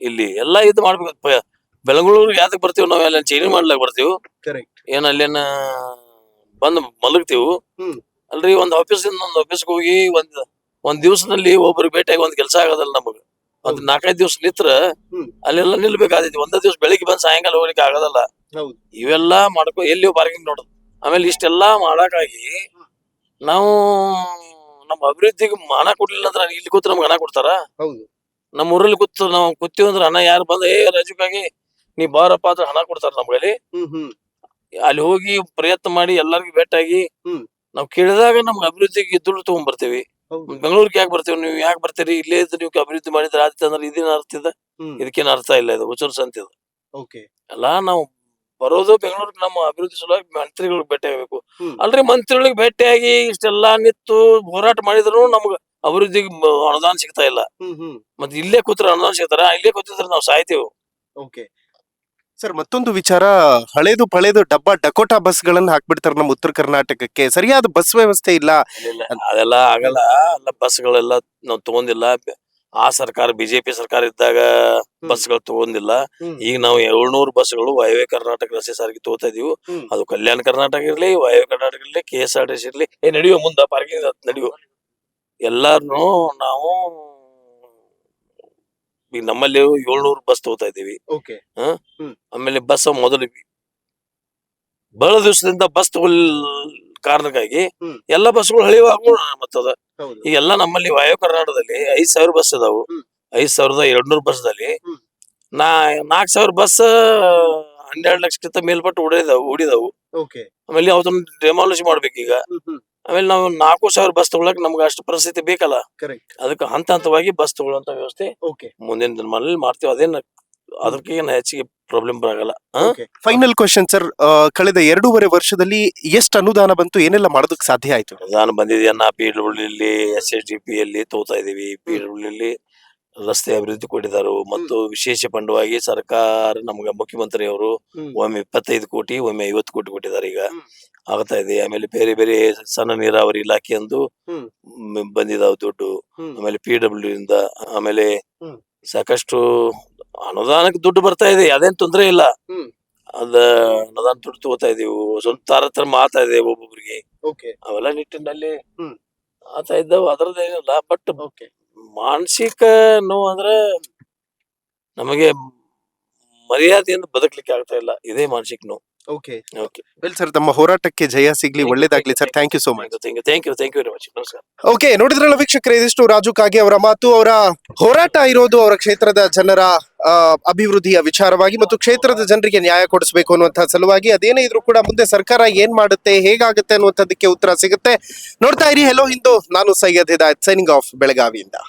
ಇಲ್ಲಿ ಎಲ್ಲಾ ಇದು ಮಾಡ್ಬೇಕು. ಬೆಂಗಳೂರಿಗೆ ಯಾವ್ದಕ್ ಬರ್ತೀವಿ ನಾವ್ ಎಲ್ಲ ಚೇಂಜ್ ಮಾಡ್ಲಾಕ್ ಬರ್ತೀವಿ ಕರೆಕ್ಟ್. ಏನ್ ಅಲ್ಲೇನ ಬಂದ್ ಮಲಗ್ತೀವಿ ಹ್ಮ್. ಅಲ್ರಿ ಒಂದ್ ಆಫೀಸ್ ಇಂದ ಒಂದ್ ಆಫೀಸ್ಗೆ ಹೋಗಿ ಒಂದ್ ದಿವ್ಸದಲ್ಲಿ ಒಬ್ರಿಗೆ ಭೇಟಿಯಾಗಿ ಒಂದ್ ಕೆಲಸ ಆಗೋದಲ್ಲ ನಮಗ್ ಒಂದ್ 4-5 ದಿವ್ಸ ನಿತ್ರ ಹ್ಮ್. ಅಲ್ಲೆಲ್ಲ ನಿಲ್ಬೇಕಾದೈತಿ. ಒಂದ ದಿವ್ಸ ಬೆಳಿಗ್ಗೆ ಬಂದ್ ಸಾಯಂಕಾಲ ಹೋಗ್ಲಿಕ್ಕೆ ಆಗೋದಲ್ಲ. ಹೌದು. ಇವೆಲ್ಲಾ ಮಾಡ್ಕೊ ಎಲ್ಲಿ ಪಾರ್ಕಿಂಗ್ ನೋಡುದು. ಆಮೇಲೆ ಇಷ್ಟೆಲ್ಲಾ ಮಾಡಾಕಾಗಿ ನಾವು ನಮ್ಮ ಅಭಿವೃದ್ಧಿಗೆ ಹಣ ಕೊಡ್ಲಿಲ್ಲ ಅಂದ್ರೆ ಇಲ್ಲಿ ಕೂತ್ ನಮ್ಗೆ ಹಣ ಕೊಡ್ತಾರ? ಹೌದು. ನಮ್ಮ ಊರಲ್ಲಿ ಕೂತು ನಾವು ಕೂತೀವಿ ಅಂದ್ರೆ ಹಣ ಯಾರು ಬಂದ ರಾಜುಕಾಗಿ ನೀ ಬಾರಪ್ಪ ಅಂದ್ರೆ ಹಣ ಕೊಡ್ತಾರ ನಮ್ಗಲ್ಲಿ. ಅಲ್ಲಿ ಹೋಗಿ ಪ್ರಯತ್ನ ಮಾಡಿ ಎಲ್ಲರಿಗೂ ಭೇಟಿಯಾಗಿ ನಾವ್ ಕೇಳಿದಾಗ ನಮ್ಗೆ ಅಭಿವೃದ್ಧಿಗೆ ದುಡ್ಡು ತಗೊಂಡ್ ಬರ್ತೀವಿ. ಬೆಂಗಳೂರಿಗೆ ಯಾಕೆ ಬರ್ತೀವಿ? ನೀವು ಯಾಕೆ ಬರ್ತೀರಿ? ಇಲ್ಲೇ ಇದ್ರೆ ನೀವು ಅಭಿವೃದ್ಧಿ ಮಾಡಿದ್ರೆ ಆಯ್ತು ಅಂದ್ರೆ ಇದೇನ್ ಅರ್ಥ ಇದೆ? ಇದಕ್ಕೇನ್ ಅರ್ಥ ಇಲ್ಲ. ಇದು ಹುಚ್ಚರ್ಸ್ ಅಂತಿದ್ ಎಲ್ಲ. ನಾವು ಬರೋದು ಬೆಂಗಳೂರಿಗೆ ನಮ್ಮ ಅಭಿವೃದ್ಧಿ ಸಲುವಾಗಿ ಮಂತ್ರಿಗಳಿಗೆ ಭೇಟಿ ಆಗ್ಬೇಕು. ಅಲ್ರಿ ಮಂತ್ರಿಗಳಿಗೆ ಭೇಟಿಯಾಗಿ ಇಷ್ಟೆಲ್ಲಾ ನಿಂತು ಹೋರಾಟ ಮಾಡಿದ್ರು ನಮ್ಗ ಅಭಿವೃದ್ಧಿಗೆ ಅನುದಾನ ಸಿಗ್ತಾ ಇಲ್ಲ. ಮತ್ತೆ ಇಲ್ಲೇ ಕೂತ್ರೆ ಅನುದಾನ ಸಿಗ್ತಾರ? ಇಲ್ಲೇ ಕೂತಿದ್ರೆ ನಾವು ಸಾಯ್ತೇವೆ. ಸರ್, ಮತ್ತೊಂದು ವಿಚಾರ, ಹಳೇದು ಪಳೇದು ಡಕೋಟಾ ಬಸ್ ಗಳನ್ನ ಹಾಕ್ಬಿಡ್ತಾರೆ ನಮ್ಮ ಉತ್ತರ ಕರ್ನಾಟಕಕ್ಕೆ. ಸರಿಯಾದ ಬಸ್ ವ್ಯವಸ್ಥೆ ಇಲ್ಲ. ಅದೆಲ್ಲ ಆಗಲ್ಲ. ಎಲ್ಲ ಬಸ್ಗಳೆಲ್ಲ ನಾವು ತಗೊಂಡಿಲ್ಲ. ಆ ಸರ್ಕಾರ ಬಿಜೆಪಿ ಸರ್ಕಾರ ಇದ್ದಾಗ ಬಸ್ಗಳು ತಗೊಂಡಿಲ್ಲ. ಈಗ ನಾವು 700 ಬಸ್ಗಳು ವಾಯುವ್ಯ ಕರ್ನಾಟಕ ರಸ್ತೆ ಸಾರಿಗೆ ತಗೋತಾ ಇದೀವಿ. ಅದು ಕಲ್ಯಾಣ ಕರ್ನಾಟಕ ಇರ್ಲಿ, ವಾಯುವ್ಯ ಕರ್ನಾಟಕ ಇರ್ಲಿ, KSRTC ಇರ್ಲಿ, ನಡೆಯುವ ಮುಂದ ಪಾರ್ಕಿಂಗ್ ನಡೆಯುವ ಎಲ್ಲಾರ್ನು ನಾವು ಈಗ ನಮ್ಮಲ್ಲಿ 700 ಬಸ್ ತಗೋತಾ ಇದೀವಿ. ಆಮೇಲೆ ಬಸ್ ಮೊದಲು ಬಹಳ ದಿವಸದಿಂದ ಬಸ್ ತಗೊಳ್ ಕಾರಣಕ್ಕಾಗಿ ಎಲ್ಲಾ ಬಸ್ಗಳು ಹಳಿವಾಗೋಣ ಮತ್ತದ. ಈಗೆಲ್ಲ ನಮ್ಮಲ್ಲಿ ವಾಯು ಕರ್ನಾಟಕದಲ್ಲಿ 5,000 ಬಸ್ ಇದಾವು. 5,200 ಬಸ್ದಲ್ಲಿ 4,000 ಬಸ್ 12 ಲಕ್ಷಕ್ಕಿಂತ ಮೇಲ್ಪಟ್ಟು ಓಡಿದಾವು. ಆಮೇಲೆ ಅವನ್ನ ಡೆಮಾಲಿಷ್ ಮಾಡ್ಬೇಕೀಗ. ಆಮೇಲೆ ನಾವು 4,000 ಬಸ್ ತಗೊಳಕ್ ನಮ್ಗೆ ಅಷ್ಟು ಪರಿಸ್ಥಿತಿ ಬೇಕಲ್ಲ. ಅದಕ್ಕೆ ಹಂತವಾಗಿ ಬಸ್ ತಗೊಳ್ಳುವಂತ ವ್ಯವಸ್ಥೆ ಮುಂದಿನ ದಿನಮಾನದಲ್ಲಿ ಮಾಡ್ತೀವಿ. ಅದೇನ ಅದಕ್ಕೆ ಹೆಚ್ಚಿಗೆ ಪ್ರಾಬ್ಲಮ್ ಬರಲ್ಲ. ಫೈನಲ್ ಕ್ವಶನ್ ಸರ್, ಕಳೆದ 2.5 ವರ್ಷದಲ್ಲಿ ಎಷ್ಟು ಅನುದಾನ ಬಂತು? ಏನೆಲ್ಲ ಮಾಡೋದಕ್ಕೆ ಸಾಧ್ಯ ಆಯ್ತು? ಅನುದಾನ ಬಂದಿದೆಯನ್ನ PWD SSDP ಯಲ್ಲಿ ತಗೋತಾ ಇದೀವಿ. PWD ರಸ್ತೆ ಅಭಿವೃದ್ಧಿ ಕೊಟ್ಟಿದ್ದಾರೆ. ಮತ್ತು ವಿಶೇಷ ಫಂಡವಾಗಿ ಸರ್ಕಾರ ನಮ್ಗೆ ಮುಖ್ಯಮಂತ್ರಿ ಅವರು ಒಮ್ಮೆ 25 ಕೋಟಿ, ಒಮ್ಮೆ 50 ಕೋಟಿ ಕೊಟ್ಟಿದ್ದಾರೆ. ಈಗ ಆಗ್ತಾ ಇದೆ. ಆಮೇಲೆ ಬೇರೆ ಬೇರೆ ಸಣ್ಣ ನೀರಾವರಿ ಇಲಾಖೆ ಎಂದು ಬಂದಿದಾವ್ ದುಡ್ಡು. ಆಮೇಲೆ PWD ಇಂದ ಆಮೇಲೆ ಸಾಕಷ್ಟು ಅನುದಾನಕ್ಕೆ ದುಡ್ಡು ಬರ್ತಾ ಇದೆ. ಅದೇನ್ ತೊಂದ್ರೆ ಇಲ್ಲ. ಅದ ಅನುದಾನ ದುಡ್ಡು ತಗೋತಾ ಇದೀವಿ. ಸ್ವಲ್ಪ ತಾರತಮ್ಯ ಆಗ್ತಾ ಇದೆ ಒಬ್ಬೊಬ್ರಿಗೆ. ಅವೆಲ್ಲ ನಿಟ್ಟಿನಲ್ಲಿ ಆಗ್ತಾ ಇದ್ದಾವ. ಅದ್ರದ್ದೇನಿಲ್ಲ. ಬಟ್ ಮಾನಸಿಕ ನೋವು ಅಂದ್ರೆ ನಮಗೆ ಮರ್ಯಾದೆಯಿಂದ ಬದುಕಲಿಕ್ಕೆ ಆಗ್ತಾ ಇಲ್ಲ. ಇದೇ ಮಾನಸಿಕ ನೋವು. ವೆಲ್ ಸರ್, ತಮ್ಮ ಹೋರಾಟಕ್ಕೆ ಜಯ ಸಿಗ್ಲಿ, ಒಳ್ಳೇದಾಗ್ಲಿ sir. Thank you so much. Thank you very much. ನಮಸ್ಕಾರ. ಓಕೆ, ನೋಡಿದ್ರಲ್ಲ ವೀಕ್ಷಕರೇ, ಇದಿಷ್ಟು ರಾಜು ಕಾಗೆ ಅವರ ಮಾತು. ಅವರ ಹೋರಾಟ ಇರೋದು ಅವರ ಕ್ಷೇತ್ರದ ಜನರ ಅಭಿವೃದ್ಧಿಯ ವಿಚಾರವಾಗಿ ಮತ್ತು ಕ್ಷೇತ್ರದ ಜನರಿಗೆ ನ್ಯಾಯ ಕೊಡಿಸಬೇಕು ಅನ್ನುವಂತಹ ಸಲುವಾಗಿ. ಅದೇನೇ ಇದ್ರೂ ಕೂಡ ಮುಂದೆ ಸರ್ಕಾರ ಏನ್ ಮಾಡುತ್ತೆ, ಹೇಗಾಗುತ್ತೆ ಅನ್ನುವಂಥದ್ದಕ್ಕೆ ಉತ್ತರ ಸಿಗುತ್ತೆ. ನೋಡ್ತಾ ಇರಿ ಹೆಲೋ ಹಿಂದೂ. ನಾನು ಸೈಯದ್ ಹಿದಾಯತ್, ಸೈನಿಂಗ್ ಆಫ್, ಬೆಳಗಾವಿಯಿಂದ.